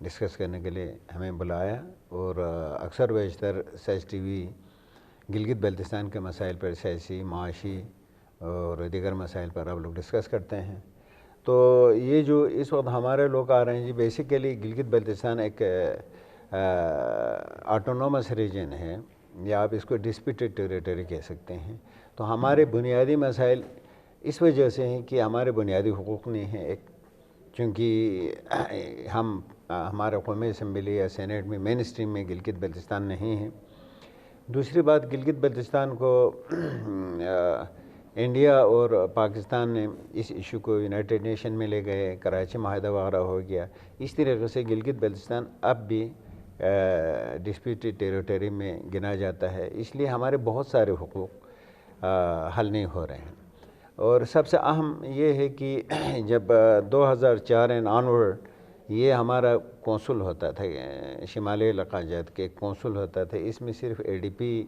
Discuss کرنے کے لیے ہمیں بلایا، اور اکثر بیشتر سچ ٹی وی گلگت بلتستان کے مسائل پر، سیاسی، معاشی اور دیگر مسائل پر آپ لوگ ڈسکس کرتے ہیں۔ تو یہ جو اس وقت ہمارے لوگ آ رہے ہیں جی، بیسیکلی گلگت بلتستان ایک آٹونومس ریجن ہے، یا آپ اس کو ڈسپیوٹڈ ٹیریٹری کہہ سکتے ہیں۔ تو ہمارے بنیادی مسائل اس وجہ سے ہیں کہ ہمارے بنیادی حقوق نہیں ہیں، ایک چونکہ ہمارے قومی اسمبلی یا سینیٹ میں مین اسٹریم میں گلگت بلتستان نہیں ہے۔ دوسری بات، گلگت بلتستان کو انڈیا اور پاکستان نے اس ایشو کو یونائٹڈ نیشن میں لے گئے، کراچی معاہدہ وغیرہ ہو گیا، اس طریقے سے گلگت بلتستان اب بھی ڈسپیوٹڈ ٹیریٹری میں گنا جاتا ہے، اس لیے ہمارے بہت سارے حقوق حل نہیں ہو رہے ہیں۔ اور سب سے اہم یہ ہے کہ جب 2004 اینڈ آنورڈ یہ ہمارا کونسل ہوتا تھا، شمالی علاقہ جات کے کونسل ہوتا تھا، اس میں صرف اے ڈی پی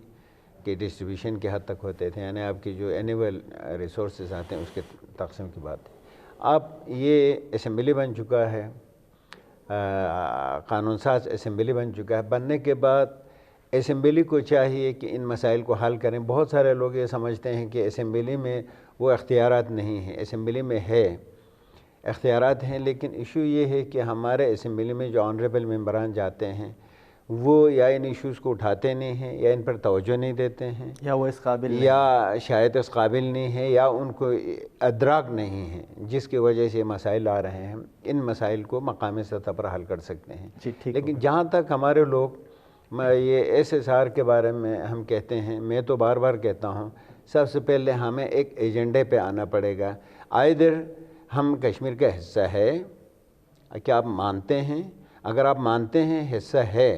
کے ڈسٹریبیوشن کے حد تک ہوتے تھے، یعنی آپ کی جو اینیول ریسورسز آتے ہیں اس کے تقسیم کی بات ہے۔ اب یہ اسمبلی بن چکا ہے، قانون ساز اسمبلی بن چکا ہے، بننے کے بعد اسمبلی کو چاہیے کہ ان مسائل کو حل کریں۔ بہت سارے لوگ یہ سمجھتے ہیں کہ اسمبلی میں وہ اختیارات نہیں ہیں، اسمبلی میں اختیارات ہیں، لیکن ایشو یہ ہے کہ ہمارے اسمبلی میں جو آنریبل ممبران جاتے ہیں وہ یا ان ایشوز کو اٹھاتے نہیں ہیں، یا ان پر توجہ نہیں دیتے ہیں، یا وہ اس قابل نہیں، یا شاید اس قابل نہیں ہے، یا ان کو ادراک نہیں ہے، جس کی وجہ سے یہ مسائل آ رہے ہیں۔ ان مسائل کو مقامی سطح پر حل کر سکتے ہیں۔ جی ٹھیک۔ لیکن جہاں تک ہمارے لوگ یہ ایس ایس آر کے بارے میں ہم کہتے ہیں، میں تو بار بار کہتا ہوں، سب سے پہلے ہمیں ایک ایجنڈے پہ آنا پڑے گا۔ آئدر ہم کشمیر کا حصہ ہے، کیا آپ مانتے ہیں؟ اگر آپ مانتے ہیں حصہ ہے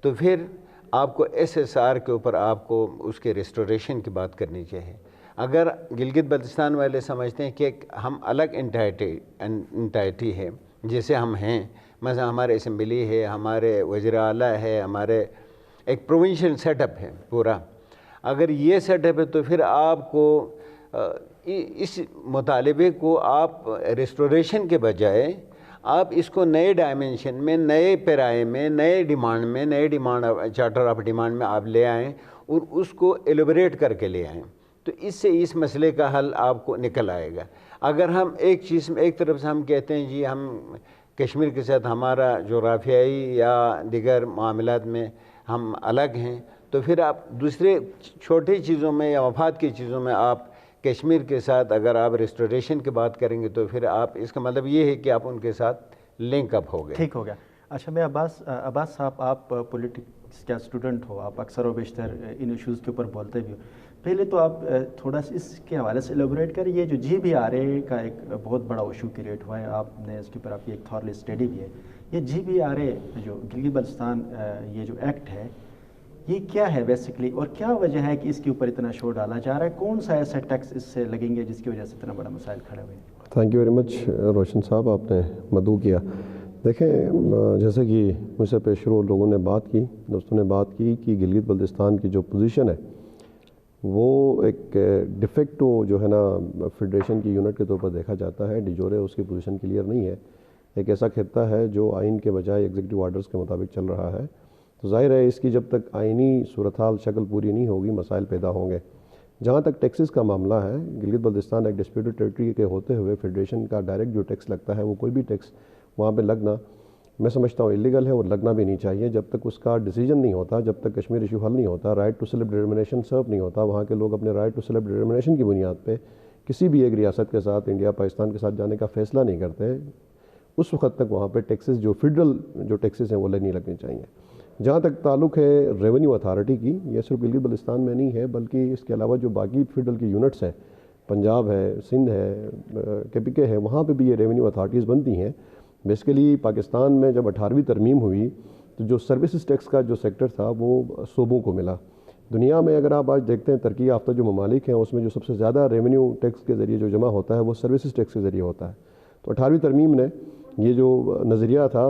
تو پھر آپ کو ایس ایس آر کے اوپر آپ کو اس کے ریسٹوریشن کی بات کرنی چاہیے۔ اگر گلگت بلتستان والے سمجھتے ہیں کہ ہم الگ انٹائٹی ہے جیسے ہم ہیں، مثلا ہمارے اسمبلی ہے، ہمارے وزیر اعلیٰ ہے، ہمارے ایک پروونشل سیٹ اپ ہے پورا، اگر یہ سیٹ اپ ہے تو پھر آپ کو اس مطالبے کو آپ ریسٹوریشن کے بجائے آپ اس کو نئے ڈائمنشن میں، نئے پیرائے میں، نئے ڈیمانڈ چارٹر آف ڈیمانڈ میں آپ لے آئیں اور اس کو ایلیبریٹ کر کے لے آئیں، تو اس سے اس مسئلے کا حل آپ کو نکل آئے گا۔ اگر ہم ایک طرف سے ہم کہتے ہیں جی ہم کشمیر کے ساتھ ہمارا جغرافیائی یا دیگر معاملات میں ہم الگ ہیں، تو پھر آپ دوسرے چھوٹی چیزوں میں یا مفاد کی چیزوں میں آپ کشمیر کے ساتھ اگر آپ ریسٹوریشن کی بات کریں گے تو پھر آپ اس کا مطلب یہ ہے کہ آپ ان کے ساتھ لنک اپ ہو گئے۔ ٹھیک ہو گیا۔ اچھا، میں عباس صاحب، آپ پولیٹکس کا اسٹوڈنٹ ہو، آپ اکثر و بیشتر ان ایشوز کے اوپر بولتے بھی ہو، پہلے تو آپ تھوڑا سا اس کے حوالے سے ایلیبریٹ کریں۔ یہ جو جی بی آر اے کا ایک بہت بڑا ایشو کریٹ ہوا ہے، آپ نے اس کے اوپر آپ کی ایک تھورلی اسٹڈی بھی ہے، یہ جی بی آر اے جو گلگت بلتستان یہ جو ایکٹ ہے، یہ کیا ہے بیسکلی، اور کیا وجہ ہے کہ اس کے اوپر اتنا شور ڈالا جا رہا ہے؟ کون سا ایسا ٹیکس اس سے لگیں گے جس کی وجہ سے اتنا بڑا مسائل کھڑے ہوئے ہیں؟ تھینک یو ویری مچ روشن صاحب، آپ نے مدعو کیا۔ دیکھیں، جیسے کہ مجھ سے پیش رو لوگوں نے بات کی، دوستوں نے بات کی کہ گلگت بلتستان کی جو پوزیشن ہے وہ ایک ڈیفیکٹو جو ہے نا فیڈریشن کی یونٹ کے طور پر دیکھا جاتا ہے، ڈیجورے اس کی پوزیشن کلیئر نہیں ہے، ایک ایسا خطہ ہے جو آئین کے بجائے ایگزیکٹو آرڈرز کے مطابق چل رہا ہے۔ تو ظاہر ہے اس کی جب تک آئینی صورتحال شکل پوری نہیں ہوگی مسائل پیدا ہوں گے۔ جہاں تک ٹیکسز کا معاملہ ہے، گلگت بلتستان ایک ڈسپیوٹڈ ٹیریٹری کے ہوتے ہوئے فیڈریشن کا ڈائریکٹ جو ٹیکس لگتا ہے، وہ کوئی بھی ٹیکس وہاں پہ لگنا میں سمجھتا ہوں اللیگل ہے، اور لگنا بھی نہیں چاہیے جب تک اس کا ڈیسیجن نہیں ہوتا، جب تک کشمیر ایشو حل نہیں ہوتا، رائٹ ٹو سیلف ڈٹرمنیشن سرو نہیں ہوتا، وہاں کے لوگ اپنے رائٹ ٹو سیلف ڈٹرمنیشن کی بنیاد پہ کسی بھی ایک ریاست کے ساتھ، انڈیا پاکستان کے ساتھ جانے کا فیصلہ نہیں کرتے، اس وقت تک وہاں پہ ٹیکسز جو فیڈرل جو ٹیکسز ہیں وہ نہیں لگنے چاہیے۔ جہاں تک تعلق ہے ریونیو اتھارٹی کی، یہ صرف گلگت بلتستان میں نہیں ہے بلکہ اس کے علاوہ جو باقی فیڈرل کی یونٹس ہیں، پنجاب ہے، سندھ ہے، کے پی کے ہے، وہاں پہ بھی یہ ریونیو اتھارٹیز بنتی ہیں۔ بیسیکلی پاکستان میں جب 18ویں ترمیم ہوئی تو جو سروسز ٹیکس کا جو سیکٹر تھا وہ صوبوں کو ملا۔ دنیا میں اگر آپ آج دیکھتے ہیں ترقی یافتہ جو ممالک ہیں، اس میں جو سب سے زیادہ ریونیو ٹیکس کے ذریعے جو جمع ہوتا ہے وہ سروسز ٹیکس کے ذریعے ہوتا ہے۔ تو 18ویں ترمیم نے یہ جو نظریہ تھا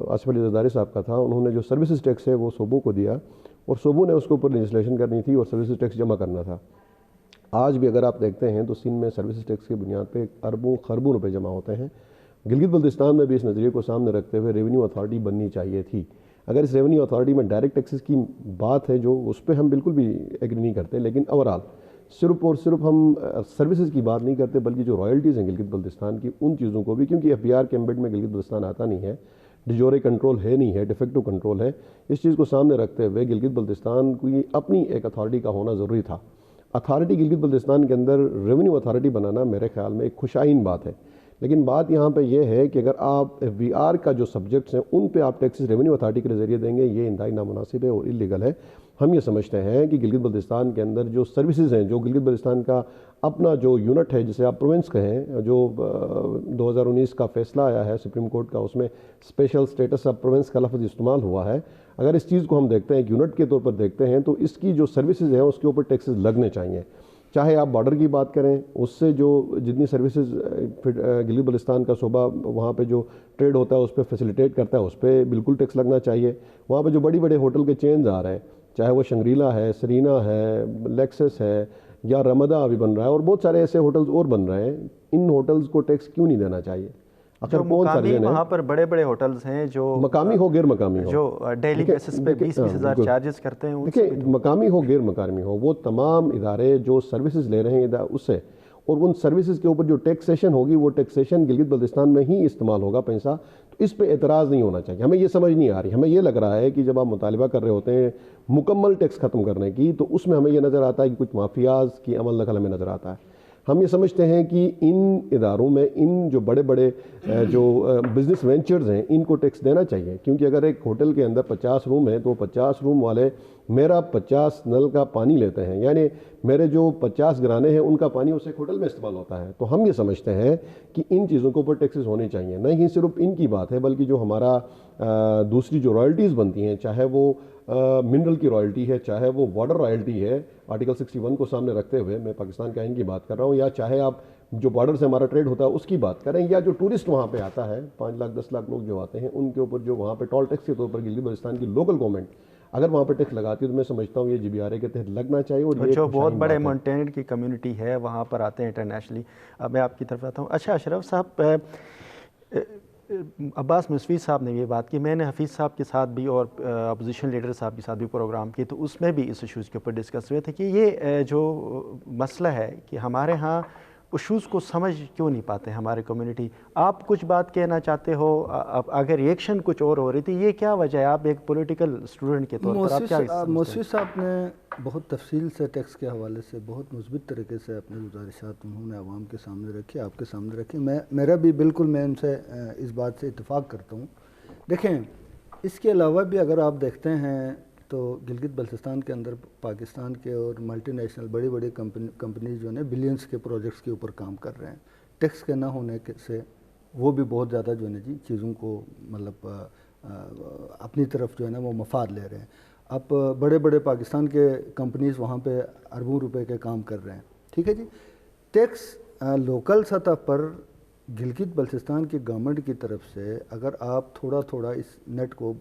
آصف علی زرداری صاحب کا تھا، انہوں نے جو سروسز ٹیکس ہے وہ صوبوں کو دیا، اور صوبوں نے اس کے اوپر لیجسلیشن کرنی تھی اور سروسز ٹیکس جمع کرنا تھا۔ آج بھی اگر آپ دیکھتے ہیں تو سندھ میں سروسز ٹیکس کی بنیاد پہ اربوں خربوں روپے جمع ہوتے ہیں، گلگت بلتستان میں بھی اس نظریے کو سامنے رکھتے ہوئے ریونیو اتھارٹی بننی چاہیے تھی. اگر اس ریونیو اتھارٹی میں ڈائریکٹ ٹیکسز کی بات ہے جو اس پہ ہم بالکل بھی ایگری نہیں کرتے, لیکن اوورآل صرف اور صرف ہم سروسز کی بات نہیں کرتے بلکہ جو رائلٹیز ہیں گلگت بلتستان کی ان چیزوں کو بھی, کیونکہ FBR کے ایمبٹ میں گلگت بلتستان آتا نہیں ہے, ڈیجورے کنٹرول ہے نہیں ہے, ڈیفیکٹو کنٹرول ہے. اس چیز کو سامنے رکھتے ہوئے گلگت بلتستان کی اپنی ایک اتھارٹی کا ہونا ضروری تھا. اتھارٹی گلگت بلتستان کے اندر ریونیو اتھارٹی بنانا میرے خیال میں ایک خوشائن بات ہے, لیکن بات یہاں پہ یہ ہے کہ اگر آپ FBR کا جو سبجیکٹس ہیں ان پہ آپ ٹیکسز ریونیو اتھارٹی کے ذریعے دیں گے, یہ انتہائی نامناسب ہے اور اللیگل ہے. ہم یہ سمجھتے ہیں کہ گلگت بلتستان کے اندر جو سروسز ہیں, جو گلگت بلتستان کا اپنا جو یونٹ ہے جسے آپ پروونس کہیں, جو 2019 کا فیصلہ آیا ہے سپریم کورٹ کا, اس میں اسپیشل اسٹیٹس آف پروونس کا لفظ استعمال ہوا ہے. اگر اس چیز کو ہم دیکھتے ہیں ایک یونٹ کے طور پر دیکھتے ہیں تو اس کی جو سروسز ہیں اس کے اوپر ٹیکسز لگنے چاہیے. چاہے آپ بارڈر کی بات کریں, اس سے جو جتنی سروسز گلگت بلتستان کا صوبہ وہاں پہ جو ٹریڈ ہوتا ہے اس پہ فیسیلیٹیٹ کرتا ہے, اس پہ بالکل ٹیکس لگنا چاہیے. وہاں پہ جو بڑی بڑے ہوٹل کے چینز آ رہے ہیں, چاہے وہ شنگریلا ہے, سرینا ہے, لیکسس ہے, یا رمدا ابھی بن رہا ہے, اور بہت سارے ایسے ہوٹلز اور بن رہے ہیں, ان ہوٹلز کو ٹیکس کیوں نہیں دینا چاہیے؟ جو مقامی وہاں پر بڑے بڑے ہوٹلز ہیں جو مقامی ہو غیر مقامی ہو, جو ڈیلی بیسس پہ 20-20 ہزار چارجز کرتے ہیں, دیکھیں مقامی ہو غیر مقامی ہو, وہ تمام ادارے جو سروسز لے رہے ہیں اس سے, اور ان سروسز کے اوپر جو ٹیکسیشن ہوگی وہ ٹیکسیشن گلگت بلتستان میں ہی استعمال ہوگا پیسہ, تو اس پہ اعتراض نہیں ہونا چاہیے. ہمیں یہ سمجھ نہیں آ رہی, ہمیں یہ لگ رہا ہے کہ جب آپ مطالبہ کر رہے ہوتے ہیں مکمل ٹیکس ختم کرنے کی, تو اس میں ہمیں یہ نظر آتا ہے کہ کچھ مافیاز کی عمل نقل ہمیں نظر آتا ہے. ہم یہ سمجھتے ہیں کہ ان اداروں میں ان جو بڑے بڑے جو بزنس وینچرز ہیں ان کو ٹیکس دینا چاہیے, کیونکہ اگر ایک ہوٹل کے اندر 50 روم ہیں تو 50 روم والے میرا 50 نل کا پانی لیتے ہیں, یعنی میرے جو 50 گرانے ہیں ان کا پانی اس ایک ہوٹل میں استعمال ہوتا ہے. تو ہم یہ سمجھتے ہیں کہ ان چیزوں کے اوپر ٹیکسز ہونے چاہیے. نہیں صرف ان کی بات ہے بلکہ جو ہمارا دوسری جو رائلٹیز بنتی ہیں, چاہے وہ منرل کی رائلٹی ہے, چاہے وہ واٹر رائلٹی ہے, آرٹیکل 61 کو سامنے رکھتے ہوئے میں پاکستان کے آئین کی بات کر رہا ہوں, یا چاہے آپ جو بارڈر سے ہمارا ٹریڈ ہوتا ہے اس کی بات کریں, یا جو ٹورسٹ وہاں پہ آتا ہے 5 لاکھ 10 لاکھ لوگ جو آتے ہیں ان کے اوپر جو وہاں پہ ٹول ٹیکس کے طور پر گلگت بلتستان کی لوکل گورنمنٹ اگر وہاں پہ ٹیکس لگاتی ہے تو میں سمجھتا ہوں یہ GBRA کے تحت لگنا چاہیے. اور جو بہت بڑے مونٹینڈ کی کمیونٹی ہے وہاں پر آتے ہیں انٹرنیشنلی. اب میں آپ کی طرف آتا ہوں. اچھا اشرف صاحب, عباس مصفی صاحب نے یہ بات کی, میں نے حفیظ صاحب کے ساتھ بھی اور اپوزیشن لیڈر صاحب کے ساتھ بھی پروگرام کی, تو اس میں بھی اس ایشوز کے اوپر ڈسکس ہوئے تھے کہ یہ جو مسئلہ ہے کہ ہمارے ہاں ایشوز کو سمجھ کیوں نہیں پاتے ہمارے کمیونٹی. آپ کچھ بات کہنا چاہتے ہو, اگر ریئیکشن کچھ اور ہو رہی تھی, یہ کیا وجہ ہے؟ آپ ایک پولیٹیکل اسٹوڈنٹ کے طور پر آپ کیا موسوی صاحب نے بہت تفصیل سے ٹیکس کے حوالے سے بہت مثبت طریقے سے اپنے گزارشات انہوں نے عوام کے سامنے رکھی, آپ کے سامنے رکھی. میرا بھی بالکل میں ان سے اس بات سے اتفاق کرتا ہوں. دیکھیں اس کے علاوہ بھی اگر آپ دیکھتے ہیں تو گلگت بلتستان کے اندر پاکستان کے اور ملٹی نیشنل بڑی بڑی کمپنیز جو ہیں بلینس کے پروجیکٹس کے اوپر کام کر رہے ہیں. ٹیکس کے نہ ہونے سے وہ بھی بہت زیادہ جو ہے نا جی چیزوں کو مطلب اپنی طرف جو ہے نا وہ مفاد لے رہے ہیں. اب بڑے بڑے پاکستان کے کمپنیز وہاں پہ اربوں روپے کے کام کر رہے ہیں. ٹھیک ہے جی. ٹیکس لوکل سطح پر گلگت بلتستان کی گورنمنٹ کی طرف سے اگر آپ تھوڑا تھوڑا اس نیٹ کو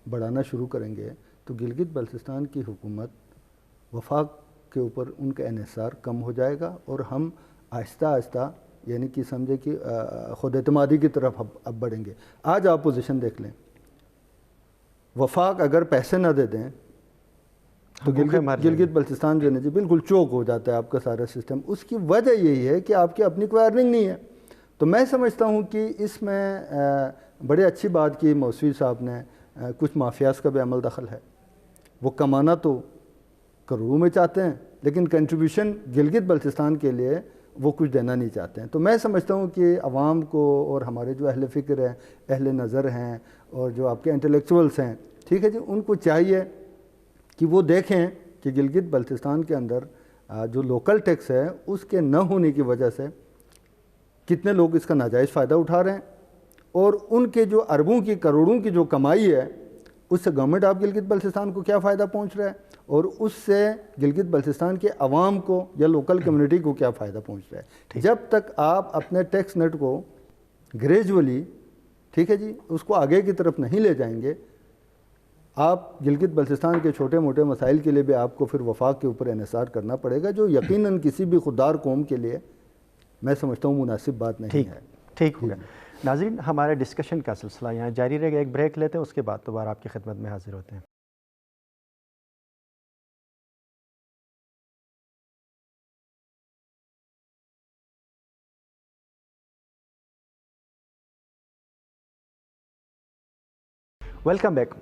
بڑھانا شروع کریں گے تو گلگت بلتستان کی حکومت وفاق کے اوپر ان کا انحصار کم ہو جائے گا, اور ہم آہستہ آہستہ یعنی کہ سمجھے کہ خود اعتمادی کی طرف اب بڑھیں گے. آج آپ پوزیشن دیکھ لیں, وفاق اگر پیسے نہ دے دیں تو گلگت بلتستان جو ہے نا جی بالکل چوک ہو جاتا ہے آپ کا سارا سسٹم. اس کی وجہ یہی ہے کہ آپ کی اپنی کوئی ارننگ نہیں ہے. تو میں سمجھتا ہوں کہ اس میں بڑی اچھی بات کی موسوی صاحب نے, کچھ مافیاز کا بھی عمل دخل ہے. وہ کمانا تو کروڑوں میں چاہتے ہیں لیکن کنٹریبیوشن گلگت بلتستان کے لیے وہ کچھ دینا نہیں چاہتے ہیں. تو میں سمجھتا ہوں کہ عوام کو اور ہمارے جو اہل فکر ہیں, اہل نظر ہیں, اور جو آپ کے انٹلیکچوئلس ہیں, ٹھیک ہے جی, ان کو چاہیے کہ وہ دیکھیں کہ گلگت بلتستان کے اندر جو لوکل ٹیکس ہے اس کے نہ ہونے کی وجہ سے کتنے لوگ اس کا ناجائز فائدہ اٹھا رہے ہیں, اور ان کے جو اربوں کی کروڑوں کی جو کمائی ہے اس سے گورنمنٹ آپ گلگت بلتستان کو کیا فائدہ پہنچ رہا ہے, اور اس سے گلگت بلتستان کے عوام کو یا لوکل کمیونٹی کو کیا فائدہ پہنچ رہا ہے. جب تک آپ اپنے ٹیکس نیٹ کو گریجولی, ٹھیک ہے جی, اس کو آگے کی طرف نہیں لے جائیں گے, آپ گلگت بلتستان کے چھوٹے موٹے مسائل کے لیے بھی آپ کو پھر وفاق کے اوپر انحصار کرنا پڑے گا, جو یقیناً کسی بھی خوددار قوم کے لیے میں سمجھتا ہوں مناسب بات نہیں ہے. ٹھیک ہو گیا. ناظرین ہمارے ڈسکشن کا سلسلہ یہاں جاری رہے گا، ایک بریک لیتے ہیں، اس کے بعد دوبارہ آپ کی خدمت میں حاضر ہوتے ہیں۔ ویلکم بیک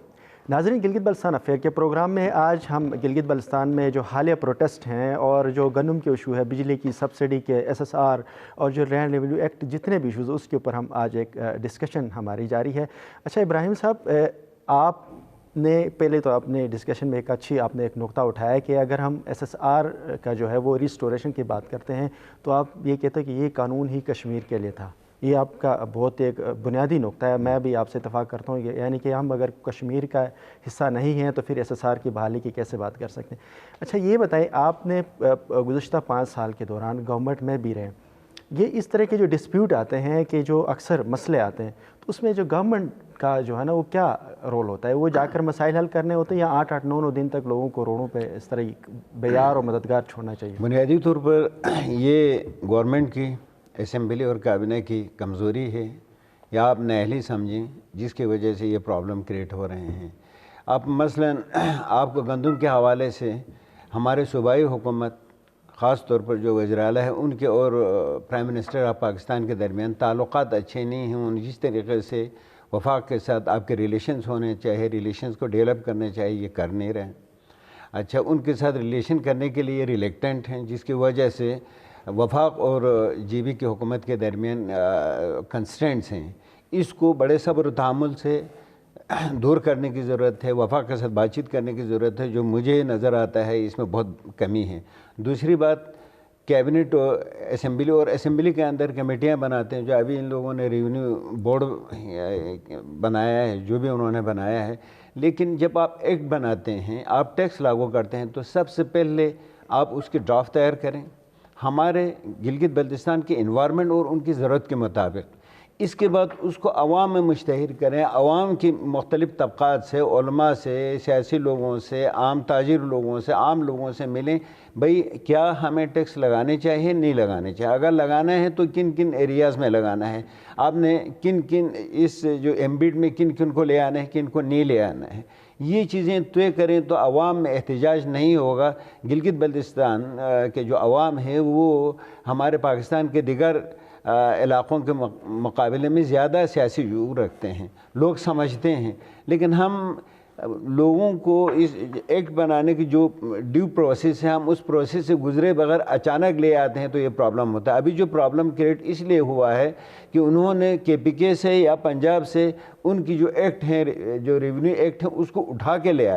ناظرین، گلگت بلتستان افیئر کے پروگرام میں آج ہم گلگت بلتستان میں جو حالیہ پروٹیسٹ ہیں اور جو گندم کے ایشو ہے، بجلی کی سبسڈی کے SSR اور جو لینڈ ریونیو ایکٹ، جتنے بھی ایشوز، اس کے اوپر ہم آج ایک ڈسکشن ہماری جاری ہے۔ اچھا ابراہیم صاحب، آپ نے پہلے تو اپنے ڈسکشن میں آپ نے ایک نقطہ اٹھایا کہ اگر ہم SSR کا جو ہے وہ ریسٹوریشن کی بات کرتے ہیں تو آپ یہ کہتے ہیں کہ یہ قانون ہی کشمیر کے لیے تھا۔ یہ آپ کا بہت ایک بنیادی نقطہ ہے، میں بھی آپ سے اتفاق کرتا ہوں، یعنی کہ ہم اگر کشمیر کا حصہ نہیں ہیں تو پھر SSR کی بحالی کی کیسے بات کر سکتے ہیں۔ اچھا یہ بتائیں، آپ نے گزشتہ 5 سال کے دوران گورنمنٹ میں بھی رہے، یہ اس طرح کے جو ڈسپیوٹ آتے ہیں کہ جو اکثر مسئلے آتے ہیں تو اس میں جو گورنمنٹ کا جو ہے نا وہ کیا رول ہوتا ہے؟ وہ جا کر مسائل حل کرنے ہوتے ہیں یا 8-8 9 دن تک لوگوں کو روڈوں پہ اس طرح بیار اور مددگار چھوڑنا چاہیے؟ بنیادی طور پر یہ گورنمنٹ کی، اسمبلی اور کابینہ کی کمزوری ہے یا آپ نااہلی سمجھیں، جس کی وجہ سے یہ پرابلم کریٹ ہو رہے ہیں۔ اب مثلا آپ کو گندم کے حوالے سے ہمارے صوبائی حکومت، خاص طور پر جو وزیر اعلیٰ ہے ان کے اور پرائم منسٹر آف پاکستان کے درمیان تعلقات اچھے نہیں ہیں۔ ان جس طریقے سے وفاق کے ساتھ آپ کے ریلیشنز ہونے چاہیے، ریلیشنز کو ڈیولپ کرنے چاہیے، یہ کر نہیں رہے۔ اچھا، ان کے ساتھ ریلیشن کرنے کے لیے ریلیکٹنٹ ہیں، جس کی وجہ سے وفاق اور GB کی حکومت کے درمیان کنسٹرینٹس ہیں۔ اس کو بڑے صبر و تحمل سے دور کرنے کی ضرورت ہے، وفاق کے ساتھ بات چیت کرنے کی ضرورت ہے، جو مجھے نظر آتا ہے اس میں بہت کمی ہے۔ دوسری بات، کیبنٹ اور اسمبلی کے اندر کمیٹیاں بناتے ہیں، جو ابھی ان لوگوں نے ریونیو بورڈ بنایا ہے، جو بھی انہوں نے بنایا ہے، لیکن جب آپ ایکٹ بناتے ہیں، آپ ٹیکس لاگو کرتے ہیں تو سب سے پہلے آپ اس کی ڈرافٹ تیار کریں ہمارے گلگت بلتستان کے انوائرمنٹ اور ان کی ضرورت کے مطابق۔ اس کے بعد اس کو عوام میں مشتہر کریں، عوام کی مختلف طبقات سے، علماء سے، سیاسی لوگوں سے، عام تاجر لوگوں سے، عام لوگوں سے ملیں، بھئی کیا ہمیں ٹیکس لگانے چاہیے، نہیں لگانے چاہیے، اگر لگانا ہے تو کن کن ایریاز میں لگانا ہے، آپ نے کن کن اس جو ایمبیڈ میں کن کن کو لے آنا ہے، کن کو نہیں لے آنا ہے، یہ چیزیں طے کریں تو عوام میں احتجاج نہیں ہوگا۔ گلگت بلتستان کے جو عوام ہے وہ ہمارے پاکستان کے دیگر علاقوں کے مقابلے میں زیادہ سیاسی شعور رکھتے ہیں، لوگ سمجھتے ہیں، لیکن ہم لوگوں کو اس ایکٹ بنانے کی جو ڈیو پروسیس ہے، ہم اس پروسیس سے گزرے بغیر اچانک لے آتے ہیں تو یہ پرابلم ہوتا ہے۔ ابھی جو پرابلم کریٹ اس لیے ہوا ہے کہ انہوں نے KPK سے یا پنجاب سے ان کی جو ایکٹ ہیں، جو ریونیو ایکٹ ہے، اس کو اٹھا کے لے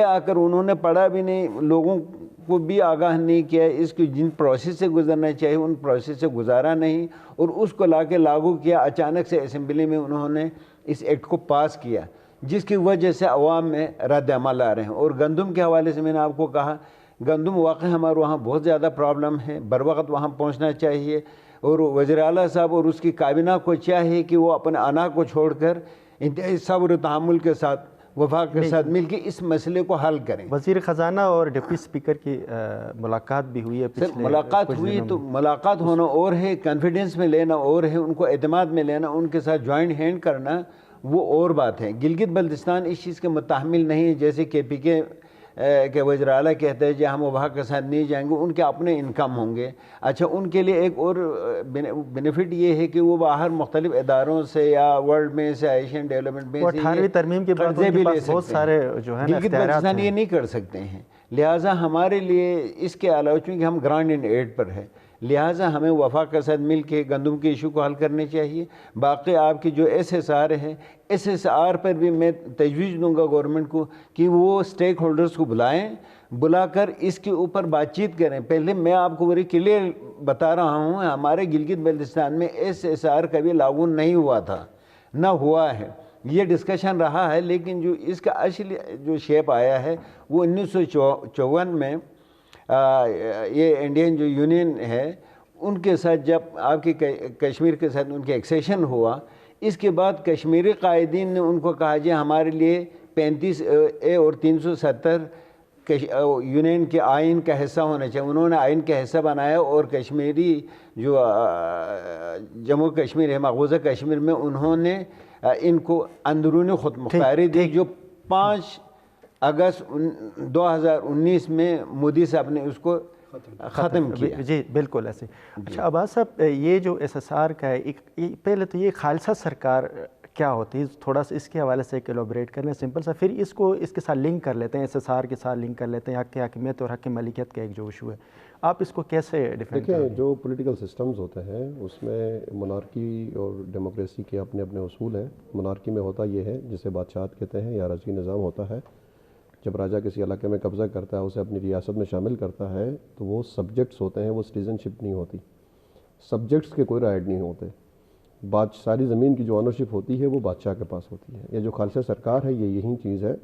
آ کر انہوں نے پڑھا بھی نہیں، لوگوں کو بھی آگاہ نہیں کیا، اس کی جن پروسیس سے گزرنا چاہیے ان پروسیس سے گزارا نہیں، اور اس کو لا کے لاگو کیا۔ اچانک سے اسمبلی میں انہوں نے اس ایکٹ کو پاس کیا، جس کی وجہ سے عوام میں رد عمل آ رہے ہیں۔ اور گندم کے حوالے سے میں نے آپ کو کہا، گندم واقع ہمارے وہاں بہت زیادہ پرابلم ہے، بر وقت وہاں پہنچنا چاہیے، اور وزیر اعلیٰ صاحب اور اس کی کابینہ کو چاہیے کہ وہ اپنے انا کو چھوڑ کر انتہائی صبر و تحمل کے ساتھ وفاق کے ساتھ مل کے اس مسئلے کو حل کریں۔ وزیر خزانہ اور ڈپٹی اسپیکر کی ملاقات بھی ہوئی ہے، ملاقات ہوئی تو ملاقات ہونا اور ہے، کانفیڈنس میں لینا اور ہے، ان کو اعتماد میں لینا، ان کے ساتھ جوائنٹ ہینڈ کرنا وہ اور بات ہے۔ گلگت بلتستان اس چیز کے متحمل نہیں ہے، جیسے KPK کے وزیر اعلیٰ کہتے ہیں کہ ہم وفاق کے ساتھ نہیں جائیں گے، ان کے اپنے انکم ہوں گے۔ اچھا، ان کے لیے ایک اور بینیفٹ یہ ہے کہ وہ باہر مختلف اداروں سے یا ورلڈ میں سے، ایشین ڈیولپمنٹ میں سے 18ویں ترمیم کے بعد ان کے پاس بہت سارے جو ہے نا گلگت بلتستان یہ نہیں کر سکتے ہیں، لہٰذا ہمارے لیے اس کے علاوہ چونکہ ہم گرانٹ اینڈ ایڈ پر ہے، لہٰذا ہمیں وفاق کے ساتھ مل کے گندم کے ایشو کو حل کرنے چاہیے۔ باقی آپ کی جو SSR ہے، SSR پر بھی میں تجویز دوں گا گورنمنٹ کو کہ وہ سٹیک ہولڈرز کو بلا کر اس کے اوپر بات چیت کریں۔ پہلے میں آپ کو بڑی کلیئر بتا رہا ہوں، ہمارے گلگت بلتستان میں SSR کبھی لاگو نہیں ہوا تھا، نہ ہوا ہے، یہ ڈسکشن رہا ہے، لیکن جو اس کا اصل جو شیپ آیا ہے وہ 1954 میں یہ انڈین جو یونین ہے ان کے ساتھ جب آپ کی کشمیر کے ساتھ ان کے ایکسیشن ہوا، اس کے بعد کشمیری قائدین نے ان کو کہا جی ہمارے لیے 35A اور 370 یونین کے آئین کا حصہ ہونا چاہیے. انہوں نے آئین کا حصہ بنایا اور کشمیری جو جموں کشمیر ہے, مقبوضہ کشمیر میں انہوں نے ان کو اندرونی خود مختاری دی, جو 5 اگست 2019 میں مودی صاحب نے اس کو ختم کیا. جی بالکل ایسے. اچھا عباس صاحب, یہ جو SSR کا ہے, پہلے تو یہ خالصہ سرکار کیا ہوتی ہے, تھوڑا سا اس کے حوالے سے ایک ایلوبریٹ کر لیں سمپل سا, پھر اس کو اس کے ساتھ لنک کر لیتے ہیں, SSR کے ساتھ لنک کر لیتے ہیں, حق حاکمیت اور حق ملکیت کا ایک جو ایشو ہے, آپ اس کو کیسے ڈیفائن کریں؟ دیکھیں, جو پولیٹیکل سسٹمز ہوتے ہیں اس میں monarchy اور ڈیموکریسی کے اپنے اپنے اصول ہیں. monarchy میں ہوتا یہ ہے جسے بادشاہت کہتے ہیں یا رضوی نظام ہوتا ہے. جب راجہ کسی علاقے میں قبضہ کرتا ہے, اسے اپنی ریاست میں شامل کرتا ہے, تو وہ سبجیکٹس ہوتے ہیں, وہ سٹیزن شپ نہیں ہوتی, سبجیکٹس کے کوئی رائٹ نہیں ہوتے. ساری زمین کی جو آنرشپ ہوتی ہے وہ بادشاہ کے پاس ہوتی ہے. یہ جو خالصہ سرکار ہے, یہ یہی چیز ہے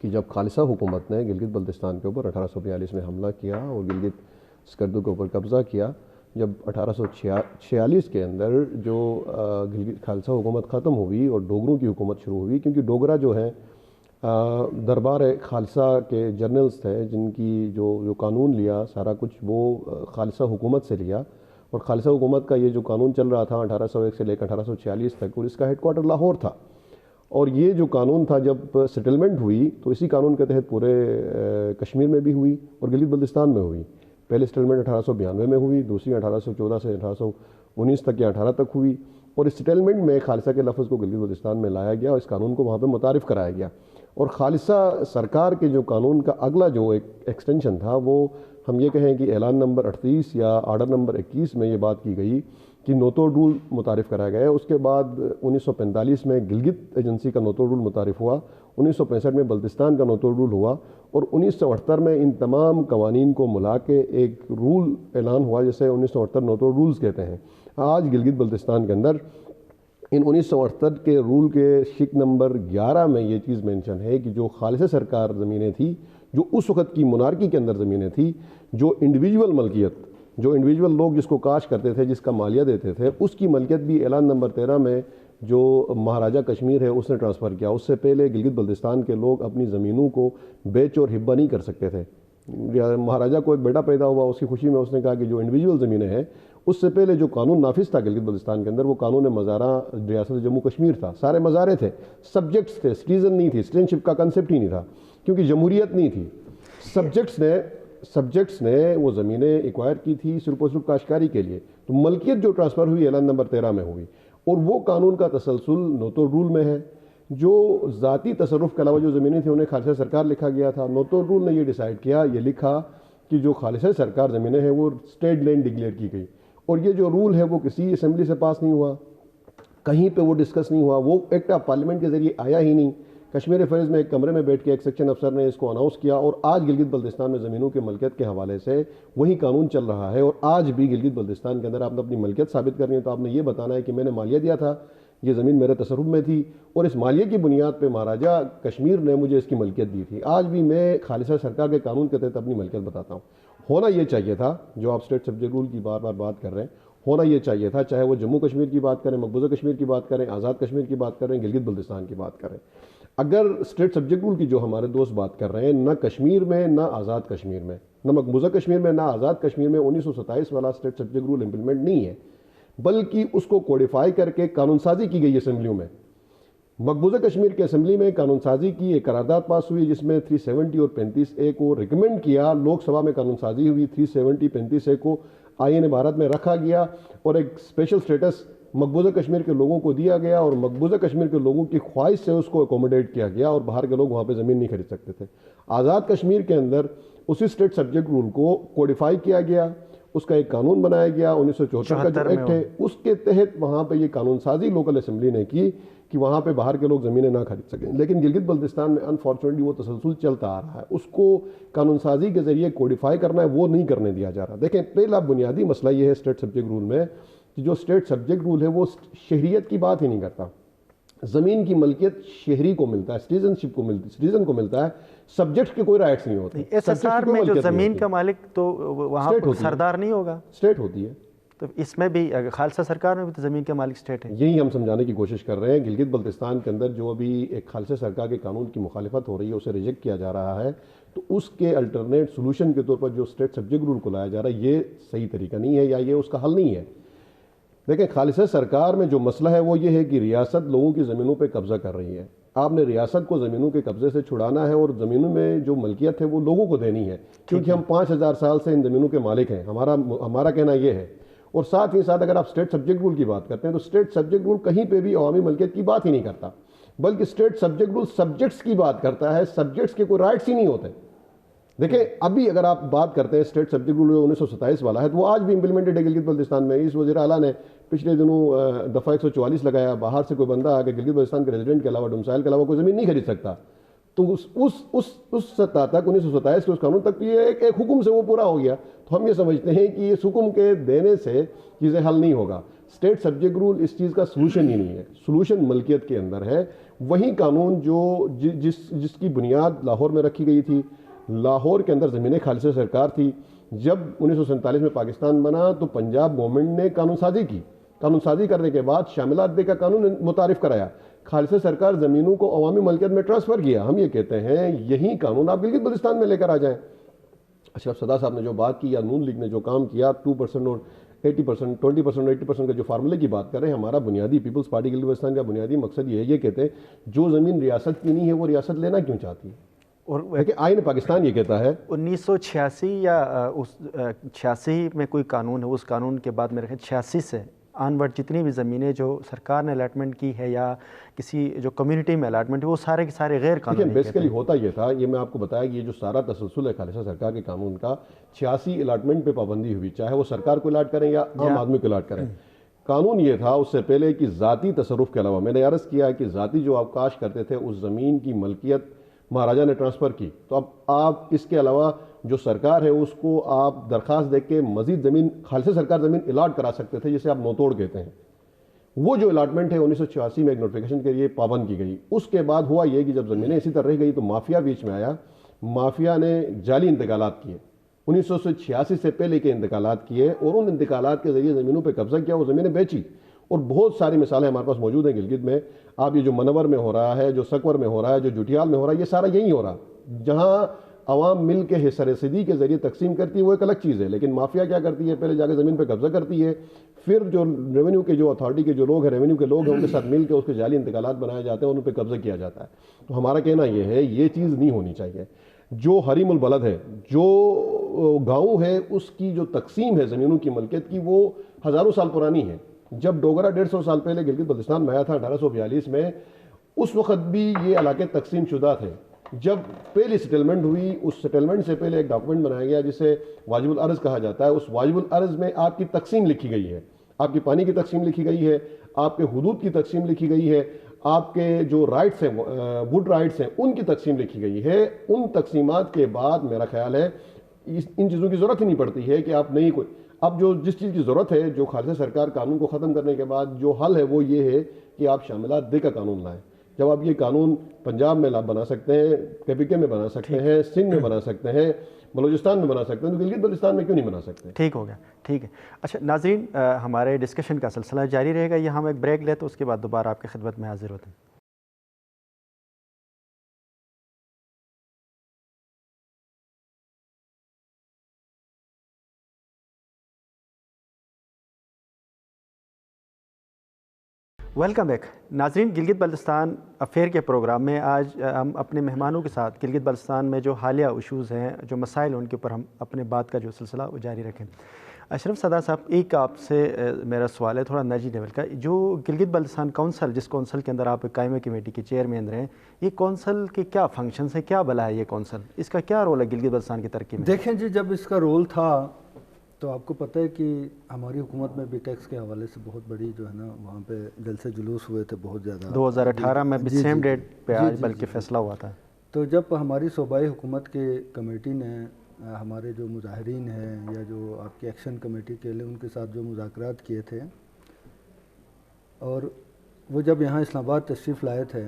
کہ جب خالصہ حکومت نے گلگت بلتستان کے اوپر 1842 میں حملہ کیا اور گلگت سکردو کے اوپر قبضہ کیا, جب 1846 کے اندر جو گلگت خالصہ حکومت ختم ہوئی اور ڈوگروں کی حکومت شروع ہوئی, کیونکہ ڈوگرا جو ہیں دربار خالصہ کے جرنلز تھے جن کی جو قانون لیا سارا کچھ وہ خالصہ حکومت سے لیا, اور خالصہ حکومت کا یہ جو قانون چل رہا تھا 1801 سے لے کر 1846 تک, اور اس کا ہیڈ کوارٹر لاہور تھا. اور یہ جو قانون تھا جب سیٹلمنٹ ہوئی تو اسی قانون کے تحت پورے کشمیر میں بھی ہوئی اور گلگت بلتستان میں ہوئی. پہلے سیٹلمنٹ 1892 میں ہوئی, دوسری 1814 سے 1819 تک یا 18 تک ہوئی, اور اس سیٹلمنٹ میں خالصہ کے لفظ کو گلگت بلتستان میں لایا گیا اور اس قانون کو وہاں پہ متعارف کرایا گیا. اور خالصہ سرکار کے جو قانون کا اگلا جو ایک ایکسٹینشن تھا, وہ ہم یہ کہیں کہ اعلان نمبر 38 یا آرڈر نمبر 21 میں یہ بات کی گئی کہ نوتور رول متعارف کرایا گیا. اس کے بعد 1945 میں گلگت ایجنسی کا نوتور رول متعارف ہوا, 1965 میں بلتستان کا نوتور رول ہوا, اور 1978 میں ان تمام قوانین کو ملا کے ایک رول اعلان ہوا جسے 1978 نوتور رولز کہتے ہیں. آج گلگت بلتستان کے اندر ان 1978 کے رول کے شک نمبر 11 میں یہ چیز مینشن ہے کہ جو خالصہ سرکار زمینیں تھی, جو اس وقت کی monarchy کے اندر زمینیں تھی, جو انڈیویجول ملکیت, جو انڈیویجول لوگ جس کو کاش کرتے تھے, جس کا مالیہ دیتے تھے, اس کی ملکیت بھی اعلان نمبر 13 میں جو مہاراجہ کشمیر ہے اس نے ٹرانسفر کیا. اس سے پہلے گلگت بلتستان کے لوگ اپنی زمینوں کو بیچ اور ہبہ نہیں کر سکتے تھے. مہاراجہ کو ایک بیٹا پیدا ہوا, اس کی خوشی میں اس نے کہا کہ جو انڈیویجول زمینیں ہیں, اس سے پہلے جو قانون نافذ تھا گلگت بلتستان کے اندر وہ قانون مزارہ ریاست جموں کشمیر تھا. سارے مزارے تھے, سبجیکٹس تھے, سٹیزن نہیں تھی, سٹیزنشپ کا کنسیپٹ ہی نہیں تھا کیونکہ جمہوریت نہیں تھی. سبجیکٹس نے وہ زمینیں ایکوائر کی تھی صرف اور صرف کاشتکاری کے لیے. تو ملکیت جو ٹرانسفر ہوئی اعلان نمبر 13 میں ہوئی, اور وہ قانون کا تسلسل نوتور رول میں ہے. جو ذاتی تصرف کے علاوہ جو زمینیں تھیں انہیں خالصہ سرکار لکھا گیا تھا. نوتور رول نے یہ ڈیسائیڈ کیا, یہ لکھا کہ جو خالصہ سرکار زمینیں ہیں وہ اسٹیٹ لینڈ ڈکلیئر کی گئی, اور یہ جو رول ہے وہ کسی اسمبلی سے پاس نہیں ہوا, کہیں پہ وہ ڈسکس نہیں ہوا, وہ ایکٹ آف پارلیمنٹ کے ذریعے آیا ہی نہیں. کشمیر فیض میں ایک کمرے میں بیٹھ کے ایک سیکشن افسر نے اس کو اناؤنس کیا, اور آج گلگت بلتستان میں زمینوں کے ملکیت کے حوالے سے وہی قانون چل رہا ہے. اور آج بھی گلگت بلتستان کے اندر آپ نے اپنی ملکیت ثابت کرنی ہے تو آپ نے یہ بتانا ہے کہ میں نے مالیہ دیا تھا, یہ زمین میرے تصرف میں تھی, اور اس مالیہ کی بنیاد پہ مہاراجہ کشمیر نے مجھے اس کی ملکیت دی تھی. آج بھی میں خالصہ سرکار کے قانون کے تحت اپنی ملکیت بتاتا ہوں. ہونا یہ چاہیے تھا, جو آپ اسٹیٹ سبجیکٹ رول کی بار بار بات کر رہے ہیں, ہونا یہ چاہیے تھا, چاہے وہ جموں کشمیر کی بات کریں, مقبوضہ کشمیر کی بات کریں, آزاد کشمیر کی بات کریں, گلگت بلتستان کی بات کریں. اگر اسٹیٹ سبجیکٹ رول کی جو ہمارے دوست بات کر رہے ہیں, نہ کشمیر میں, نہ آزاد کشمیر میں, نہ مقبوضہ کشمیر میں, نہ آزاد کشمیر میں 1927 والا اسٹیٹ سبجیکٹ رول امپلیمنٹ نہیں ہے, بلکہ اس کو کوڈیفائی کر کے قانون سازی کی گئی اسمبلیوں میں. مقبوضہ کشمیر کے اسمبلی میں قانون سازی کی ایک قرارداد پاس ہوئی جس میں 370 اور 35A کو ریکمینڈ کیا. لوک سبھا میں قانون سازی ہوئی, 370 35A کو آئین بھارت میں رکھا گیا, اور ایک اسپیشل اسٹیٹس مقبوضہ کشمیر کے لوگوں کو دیا گیا, اور مقبوضہ کشمیر کے لوگوں کی خواہش سے اس کو اکوموڈیٹ ککیا گیا, اور باہر کے لوگ وہاں پہ زمین نہیں خرید سکتے تھے. آزاد کشمیر کے اندر اسی اسٹیٹ سبجیکٹ رول کو کوڈیفائی کیا گیا, اس کا ایک قانون بنایا گیا 1974 کا جو ایکٹ ہے, اس کے تحت وہاں پہ یہ قانون سازی لوکل اسمبلی نے کی کہ وہاں پہ باہر کے لوگ زمینیں نہ خرید سکیں. لیکن گلگت بلتستان میں انفارچونیٹلی وہ تسلسل چلتا آ رہا ہے, اس کو قانون سازی کے ذریعے کوڈیفائی کرنا ہے, وہ نہیں کرنے دیا جا رہا. دیکھیں, پہلا بنیادی مسئلہ یہ ہے اسٹیٹ سبجیکٹ رول میں کہ جو اسٹیٹ سبجیکٹ رول ہے وہ شہریت کی بات ہی نہیں کرتا. زمین کی ملکیت شہری کو ملتا ہے, سٹیزنشپ کو ملتی, سٹیزن کو ملتا ہے, سبجیکٹ کے کوئی رائٹس نہیں ہوتے. SSR میں جو زمین کا مالک تو وہاں سردار نہیں ہوگا, اسٹیٹ ہوتی ہے. تو اس میں بھی خالصہ سرکار میں بھی تو زمین کے مالک اسٹیٹ ہیں. یہی ہم سمجھانے کی کوشش کر رہے ہیں. گلگت بلتستان کے اندر جو ابھی ایک خالصہ سرکار کے قانون کی مخالفت ہو رہی ہے اسے ریجیکٹ کیا جا رہا ہے, تو اس کے الٹرنیٹ سولوشن کے طور پر جو اسٹیٹ سبجیکٹ رول کو لایا جا رہا ہے یہ صحیح طریقہ نہیں ہے, یا یہ اس کا حل نہیں ہے. دیکھیں, خالصہ سرکار میں جو مسئلہ ہے وہ یہ ہے کہ ریاست لوگوں کی زمینوں پہ قبضہ کر رہی ہے. آپ نے ریاست کو زمینوں کے قبضے سے چھڑانا ہے اور زمینوں میں جو ملکیت ہے وہ لوگوں کو دینی ہے, کیونکہ ہم 5000 سال سے ان زمینوں کے مالک ہیں. ہمارا کہنا یہ ہے. اور ساتھ ہی ساتھ اگر آپ اسٹیٹ سبجیکٹ رول کی بات کرتے ہیں تو اسٹیٹ سبجیکٹ رول کہیں پہ بھی عوامی ملکیت کی بات ہی نہیں کرتا, بلکہ اسٹیٹ سبجیکٹ رول سبجیکٹس کی بات کرتا ہے, سبجیکٹس کے کوئی رائٹس ہی نہیں ہوتے. دیکھیں, ابھی اگر آپ بات کرتے ہیں اسٹیٹ سبجیکٹ رول 1927 والا ہے تو وہ آج بھی امپلیمنٹڈ ہے گلگت بلتستان میں. اس وزیر اعلیٰ نے پچھلے دنوں دفعہ 144 لگایا, باہر سے کوئی بندہ آ کے گلگت بلتستان کے ریزیڈنٹ کے علاوہ ڈومسائل کے علاوہ کوئی زمین نہیں خرید سکتا. تو اس سطح تک 1927 کے اس قانون تک یہ ایک حکم سے وہ پورا ہو گیا. تو ہم یہ سمجھتے ہیں کہ اس حکم کے دینے سے چیزیں حل نہیں ہوگا. اسٹیٹ سبجیکٹ رول اس چیز کا سلوشن ہی نہیں ہے. سلوشن ملکیت کے اندر ہے. وہی قانون جو جس کی بنیاد لاہور میں رکھی گئی تھی. لاہور کے اندر زمینیں خالصہ سرکار تھی. جب 1947 میں پاکستان بنا تو پنجاب گورنمنٹ نے قانون سازی کی. قانون سازی کرنے کے بعد شاملات دے کا قانون متعارف کرایا. خالصہ سرکار زمینوں کو عوامی ملکیت میں ٹرانسفر کیا. ہم یہ کہتے ہیں یہی قانون آپ گلگت بلتستان میں لے کر آ جائیں. اشرف صدا صاحب نے جو بات کی یا نون لیگ نے جو کام کیا 2% اور 80%, 20% اور 80% کا جو فارمولے کی بات کر رہے ہیں, ہمارا بنیادی پیپلز پارٹی گلگت بلتستان کا بنیادی مقصد یہ کہتے ہیں جو زمین ریاست کی نہیں ہے وہ ریاست لینا کیوں چاہتی ہے. اور دیکھیں, آئین پاکستان یہ کہتا ہے 1986 یا اس 86 میں کوئی قانون ہے, اس قانون کے بعد میرے خیال 86 سے آنورڈ جتنی بھی زمینیں جو سرکار نے الاٹمنٹ کی ہے یا کسی جو کمیونٹی میں الاٹمنٹ ہے وہ سارے کے سارے غیر قانونی. بیسیکلی ہوتا یہ تھا, یہ میں آپ کو بتایا کہ یہ جو سارا تسلسل ہے خالصہ سرکار کے قانون کا, 86 الاٹمنٹ پہ پابندی ہوئی, چاہے وہ سرکار کو الاٹ کریں یا عام آدمی کو الاٹ کریں. قانون یہ تھا اس سے پہلے کہ ذاتی تصرف کے علاوہ, میں نے عرض کیا کہ ذاتی جو آپ کاشت کرتے تھے اس زمین کی ملکیت مہاراجہ نے ٹرانسفر کی, تو اب آپ اس کے علاوہ جو سرکار ہے اس کو آپ درخواست دے کے مزید زمین خالصہ سرکار زمین الاٹ کرا سکتے تھے, جسے آپ نوتوڑ کہتے ہیں. وہ جو الاٹمنٹ ہے 1986 میں ایک نوٹیفیکیشن کے لیے پابند کی گئی. اس کے بعد ہوا یہ کہ جب زمینیں اسی طرح رہ گئی تو مافیا بیچ میں آیا. مافیا نے جعلی انتقالات کیے, 1986 سے پہلے کے انتقالات کیے اور ان انتقالات کے ذریعے زمینوں پہ قبضہ کیا, وہ زمینیں بیچی. اور بہت ساری مثالیں ہمارے پاس موجود ہیں گلگت میں. آپ یہ جو منور میں ہو رہا ہے, جو سکور میں ہو رہا ہے, جو جوٹیال میں ہو رہا ہے, یہ سارا یہی ہو رہا. جہاں عوام مل کے حصہ رسیدگی کے ذریعے تقسیم کرتی ہے وہ ایک الگ چیز ہے, لیکن مافیا کیا کرتی ہے, پہلے جا کے زمین پہ قبضہ کرتی ہے, پھر جو ریونیو کے جو اتھارٹی کے جو لوگ ہیں, ریونیو کے لوگ ہیں, ان کے ساتھ مل کے اس کے جعلی انتقالات بنائے جاتے ہیں اور ان پہ قبضہ کیا جاتا ہے. تو ہمارا کہنا یہ ہے یہ چیز نہیں ہونی چاہیے. جو حریم البلد ہے, جو گاؤں ہے, اس کی جو تقسیم ہے زمینوں کی ملکیت کی وہ ہزاروں سال پرانی ہے. جب ڈوگرا 150 سال پہلے گلگت بلتستان میں آیا تھا 1842 میں, اس وقت بھی یہ علاقے تقسیم شدہ تھے. جب پہلی سیٹلمنٹ ہوئی, اس سیٹلمنٹ سے پہلے ایک ڈاکومنٹ بنایا گیا جسے واجب الارض کہا جاتا ہے. اس واجب الارض میں آپ کی تقسیم لکھی گئی ہے, آپ کی پانی کی تقسیم لکھی گئی ہے, آپ کے حدود کی تقسیم لکھی گئی ہے, آپ کے جو رائٹس ہیں ووڈ رائٹس ہیں ان کی تقسیم لکھی گئی ہے. ان تقسیمات کے بعد میرا خیال ہے ان چیزوں کی ضرورت ہی نہیں پڑتی ہے کہ آپ نہیں کوئی. اب جو جس چیز کی ضرورت ہے, جو خالصہ سرکار قانون کو ختم کرنے کے بعد جو حل ہے وہ یہ ہے کہ آپ شاملات دے کا قانون لائیں. جب آپ یہ قانون پنجاب میں بنا سکتے ہیں, KPK میں بنا سکتے ہیں, سندھ میں بنا سکتے ہیں, بلوچستان میں بنا سکتے ہیں, تو گلگت بلتستان میں کیوں نہیں بنا سکتے؟ ٹھیک ہو گیا, ٹھیک ہے. اچھا ناظرین, ہمارے ڈسکشن کا سلسلہ جاری رہے گا. یہ ہم ایک بریک لیتے, اس کے بعد دوبارہ آپ کی خدمت میں حاضر ہوتے ہیں. ویلکم بیک ناظرین. گلگت بلتستان افیئر کے پروگرام میں آج ہم اپنے مہمانوں کے ساتھ گلگت بلتستان میں جو حالیہ ایشوز ہیں, جو مسائل ہیں, ان کے اوپر ہم اپنے بات کا جو سلسلہ وہ جاری رکھیں. اشرف صدا صاحب, ایک آپ سے میرا سوال ہے تھوڑا نجی لیول کا. جو گلگت بلتستان کونسل, جس کونسل کے اندر آپ قائمہ کمیٹی کے چیئرمین رہے ہیں, یہ کونسل کے کیا فنکشنز ہیں, کیا بلا ہے یہ کونسل, اس کا کیا رول ہے گلگت بلتستان کی ترقی میں؟ دیکھیں جی, جب اس کا رول تھا تو آپ کو پتہ ہے کہ ہماری حکومت میں بھی ٹیکس کے حوالے سے بہت بڑی جو ہے نا وہاں پہ جلسے جلوس ہوئے تھے بہت زیادہ. 2018 میں بھی سیم ڈیٹ پہ آج بلکہ فیصلہ ہوا تھا. تو جب ہماری صوبائی حکومت کے کمیٹی نے ہمارے جو مظاہرین ہیں یا جو آپ کی ایکشن کمیٹی کے لیے ان کے ساتھ جو مذاکرات کیے تھے, اور وہ جب یہاں اسلام آباد تشریف لائے تھے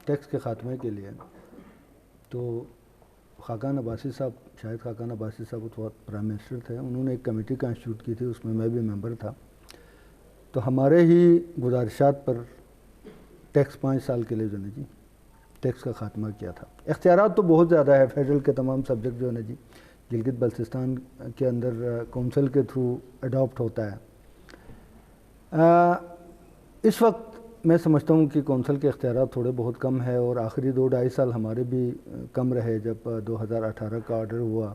ٹیکس کے خاتمے کے لیے, تو خاقان عباسی صاحب، شاید خاقان عباسی صاحب اس وقت پرائم منسٹر تھے، انہوں نے ایک کمیٹی کانسٹیٹیوٹ کی تھی، اس میں بھی ممبر تھا. تو ہمارے ہی گزارشات پر ٹیکس 5 سال کے لیے جو ہے جی ٹیکس کا خاتمہ کیا تھا. اختیارات تو بہت زیادہ ہے، فیڈرل کے تمام سبجیکٹ جو ہے جی گلگت بلتستان کے اندر کونسل کے تھرو اڈاپٹ ہوتا ہے. اس وقت میں سمجھتا ہوں کہ کونسل کے اختیارات تھوڑے بہت کم ہے، اور آخری 2-2.5 سال ہمارے بھی کم رہے. جب 2018 کا آرڈر ہوا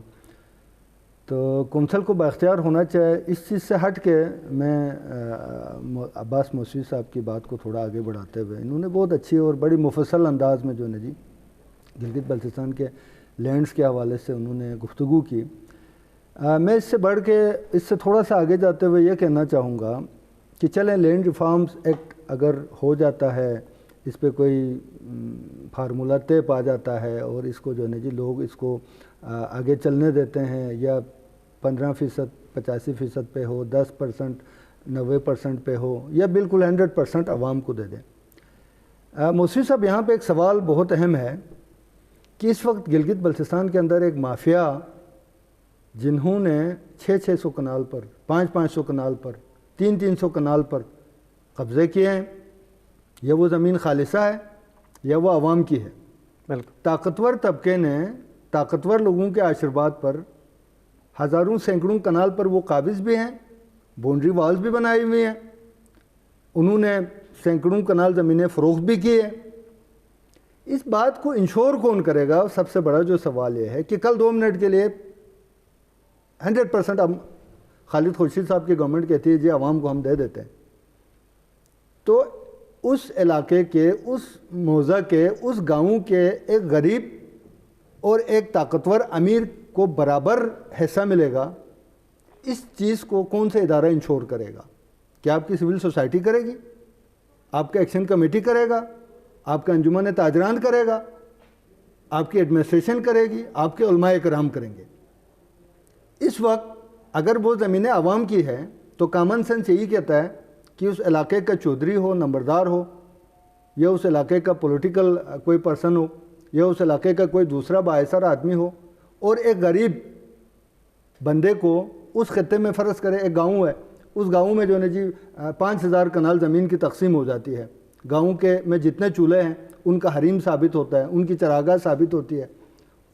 تو کونسل کو بااختیار ہونا چاہے. اس چیز سے ہٹ کے میں عباس موسوی صاحب کی بات کو تھوڑا آگے بڑھاتے ہوئے، انہوں نے بہت اچھی اور بڑی مفصل انداز میں جو ہے جی گلگت بلتستان کے لینڈز کے حوالے سے انہوں نے گفتگو کی. میں اس سے بڑھ کے اس سے تھوڑا سا آگے جاتے ہوئے یہ کہنا چاہوں گا کہ چلیں لینڈ ریفارمز ایکٹ اگر ہو جاتا ہے، اس پہ کوئی فارمولہ طے پا جاتا ہے اور اس کو جو ہے جی لوگ اس کو آگے چلنے دیتے ہیں، یا 15%، 85% پہ ہو، 10%، 90% پہ ہو، یا بالکل 100% عوام کو دے دیں. موسوی صاحب یہاں پہ ایک سوال بہت اہم ہے کہ اس وقت گلگت بلتستان کے اندر ایک مافیا جنہوں نے 600 کنال پر، 500 کنال پر، 300 کنال پر قبضے کیے ہیں، یا وہ زمین خالصہ ہے یا وہ عوام کی ہے. بالکل. طاقتور طبقے نے طاقتور لوگوں کے آشرواد پر ہزاروں سینکڑوں کنال پر وہ قابض بھی ہیں، باؤنڈری والز بھی بنائی ہوئی ہیں، انہوں نے سینکڑوں کنال زمینیں فروخت بھی کی ہیں. اس بات کو انشور کون کرے گا؟ سب سے بڑا جو سوال یہ ہے کہ کل 2 منٹ کے لیے 100% اب خالد خورشید صاحب کی گورنمنٹ کہتی ہے جی عوام کو ہم دے دیتے ہیں، تو اس علاقے کے، اس موضع کے، اس گاؤں کے ایک غریب اور ایک طاقتور امیر کو برابر حصہ ملے گا. اس چیز کو کون سے ادارہ انشور کرے گا؟ کیا آپ کی سول سوسائٹی کرے گی؟ آپ کا ایکشن کمیٹی کرے گا؟ آپ کا انجمن تاجران کرے گا؟ آپ کی ایڈمنسٹریشن کرے گی؟ آپ کے علماء کرام کریں گے؟ اس وقت اگر وہ زمینیں عوام کی ہے تو کامن سینس یہی کہتا ہے کہ اس علاقے کا چودھری ہو، نمبردار ہو، یا اس علاقے کا پولیٹیکل کوئی پرسن ہو، یا اس علاقے کا کوئی دوسرا بااثر آدمی ہو، اور ایک غریب بندے کو اس خطے میں فرض کرے ایک گاؤں ہے، اس گاؤں میں جو ہے جی 5000 کنال زمین کی تقسیم ہو جاتی ہے. گاؤں کے میں جتنے چولہے ہیں ان کا حریم ثابت ہوتا ہے، ان کی چراگاہ ثابت ہوتی ہے،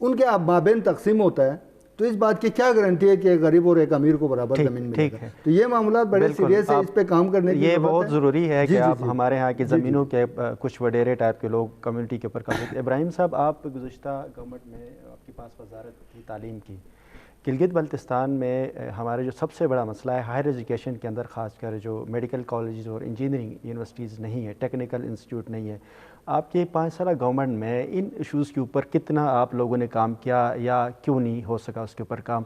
ان کے مابین تقسیم ہوتا ہے. تو اس بات کی کیا گارنٹی ہے کہ ایک غریب اور ایک امیر کو برابر زمین ملے گا؟ تو یہ معاملات بڑے سیریس ہے، اس پہ کام کرنے کی ضرورت ہے. یہ بہت ضروری ہے کہ آپ ہمارے ہاں کی زمینوں کے کچھ وڈیرے ٹائپ کے لوگ کمیونٹی کے اوپر قابض. ابراہیم صاحب، آپ گزشتہ گورنمنٹ میں آپ کے پاس وزارت تھی تعلیم کی. گلگت بلتستان میں ہمارے جو سب سے بڑا مسئلہ ہے ہائر ایجوکیشن کے اندر، خاص کر جو میڈیکل کالجز اور انجینئرنگ یونیورسٹیز نہیں ہے، ٹیکنیکل انسٹیٹیوٹ نہیں ہے. آپ کے 5 سالہ گورنمنٹ میں ان ایشوز کے اوپر کتنا آپ لوگوں نے کام کیا، یا کیوں نہیں ہو سکا اس کے اوپر کام؟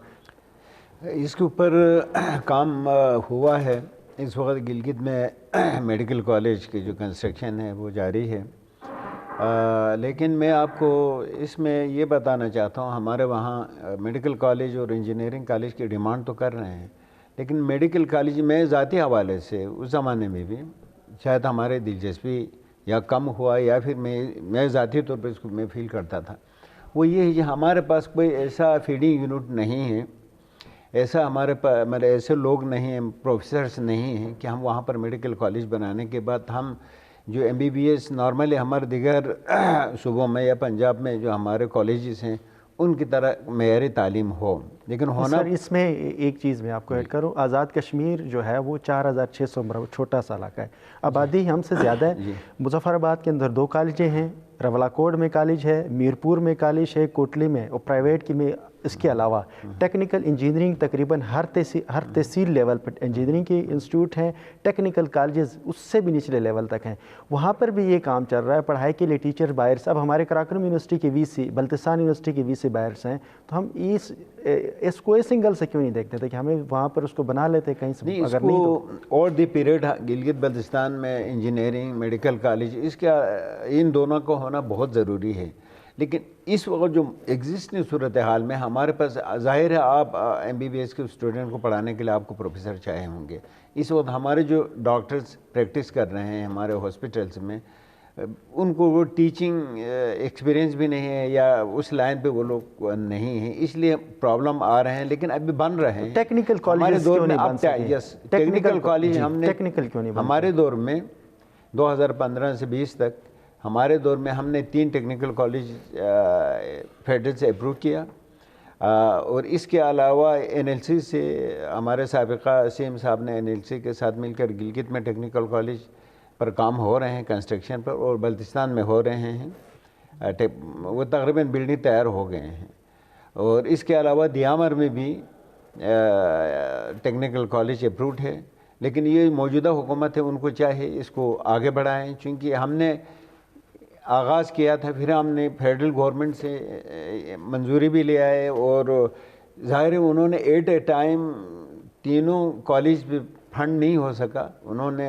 اس کے اوپر کام ہوا ہے. اس وقت گلگت میں میڈیکل کالج کی جو کنسٹرکشن ہے وہ جاری ہے. لیکن میں آپ کو اس میں یہ بتانا چاہتا ہوں، ہمارے وہاں میڈیکل کالج اور انجینئرنگ کالج کی ڈیمانڈ تو کر رہے ہیں، لیکن میڈیکل کالج میں ذاتی حوالے سے اس زمانے میں بھی شاید ہمارے دلچسپی یا کم ہوا، یا پھر میں ذاتی طور پہ اس کو میں فیل کرتا تھا، وہ یہ ہے کہ ہمارے پاس کوئی ایسا فیڈنگ یونٹ نہیں ہے، ایسا ہمارے پاس ایسے لوگ نہیں ہیں، پروفیسرز نہیں ہیں کہ ہم وہاں پر میڈیکل کالج بنانے کے بعد ہم جو MBBS نارملی ہمارے دیگر صوبوں میں یا پنجاب میں جو ہمارے کالجز ہیں ان کی طرح معیاری تعلیم ہو. لیکن ہونا سر اس میں ایک چیز میں آپ کو ایڈ کروں، آزاد کشمیر جو ہے وہ 4600 مربع چھوٹا سا علاقہ ہے، آبادی ہم سے زیادہ ہے. مظفر آباد کے اندر 2 کالجیں ہیں، رولا کوٹ میں کالج ہے، میرپور میں کالج ہے، کوٹلی میں، اور پرائیویٹ کی میں. اس کے علاوہ ٹیکنیکل انجینئرنگ تقریباً ہر تحصیل لیول پر انجینئرنگ کے انسٹیٹیوٹ ہیں، ٹیکنیکل کالجز اس سے بھی نچلے لیول تک ہیں. وہاں پر بھی یہ کام چل رہا ہے، پڑھائی کے لیے ٹیچر بائرس. اب ہمارے کراکرم یونیورسٹی کے VC، بلتستان یونیورسٹی کے VC بائرس ہیں، تو ہم اس کو سنگل سے کیوں نہیں دیکھتے تھے کہ ہمیں وہاں پر اس کو بنا لیتے کہیں سے؟ اگر نہیں تو اور دی پیریڈ گلگت بلتستان میں انجینئرنگ میڈیکل کالج اس کا ان دونوں کو ہونا بہت ضروری ہے. لیکن اس وقت جو ایگزسٹنگ صورتحال میں ہمارے پاس ظاہر ہے آپ MBBS کے اسٹوڈنٹ کو پڑھانے کے لیے آپ کو پروفیسر چاہے ہوں گے. اس وقت ہمارے جو ڈاکٹرز پریکٹس کر رہے ہیں ہمارے ہاسپٹلس میں ان کو وہ ٹیچنگ ایکسپیرینس بھی نہیں ہے یا اس لائن پہ وہ لوگ نہیں ہیں، اس لیے پرابلم آ رہے ہیں، لیکن ابھی بن رہے ہیں۔ ٹیکنیکل کالجز کیوں نہیں بن سکے؟ یس، ٹیکنیکل کالج ہم نے ٹیکنیکل کیوں نہیں بن ہمارے دور میں 2015 سے 20 تک ہمارے دور میں ہم نے 3 ٹیکنیکل کالج فیڈرل سے اپروو کیا، اور اس کے علاوہ NLC سے ہمارے سابقہ CM صاحب نے NLC کے ساتھ مل کر گلگت میں ٹیکنیکل کالج پر کام ہو رہے ہیں کنسٹرکشن پر، اور بلتستان میں ہو رہے ہیں، وہ تقریباً بلڈنگ تیار ہو گئے ہیں۔ اور اس کے علاوہ دیامر میں بھی ٹیکنیکل کالج اپرووڈ ہے، لیکن یہ موجودہ حکومت ہے ان کو چاہے اس کو آگے بڑھائیں، چونکہ ہم نے آغاز کیا تھا، پھر ہم نے فیڈرل گورنمنٹ سے منظوری بھی لے آئے، اور ظاہر ہے انہوں نے ایٹ اے ٹائم تینوں کالج بھی فنڈ نہیں ہو سکا، انہوں نے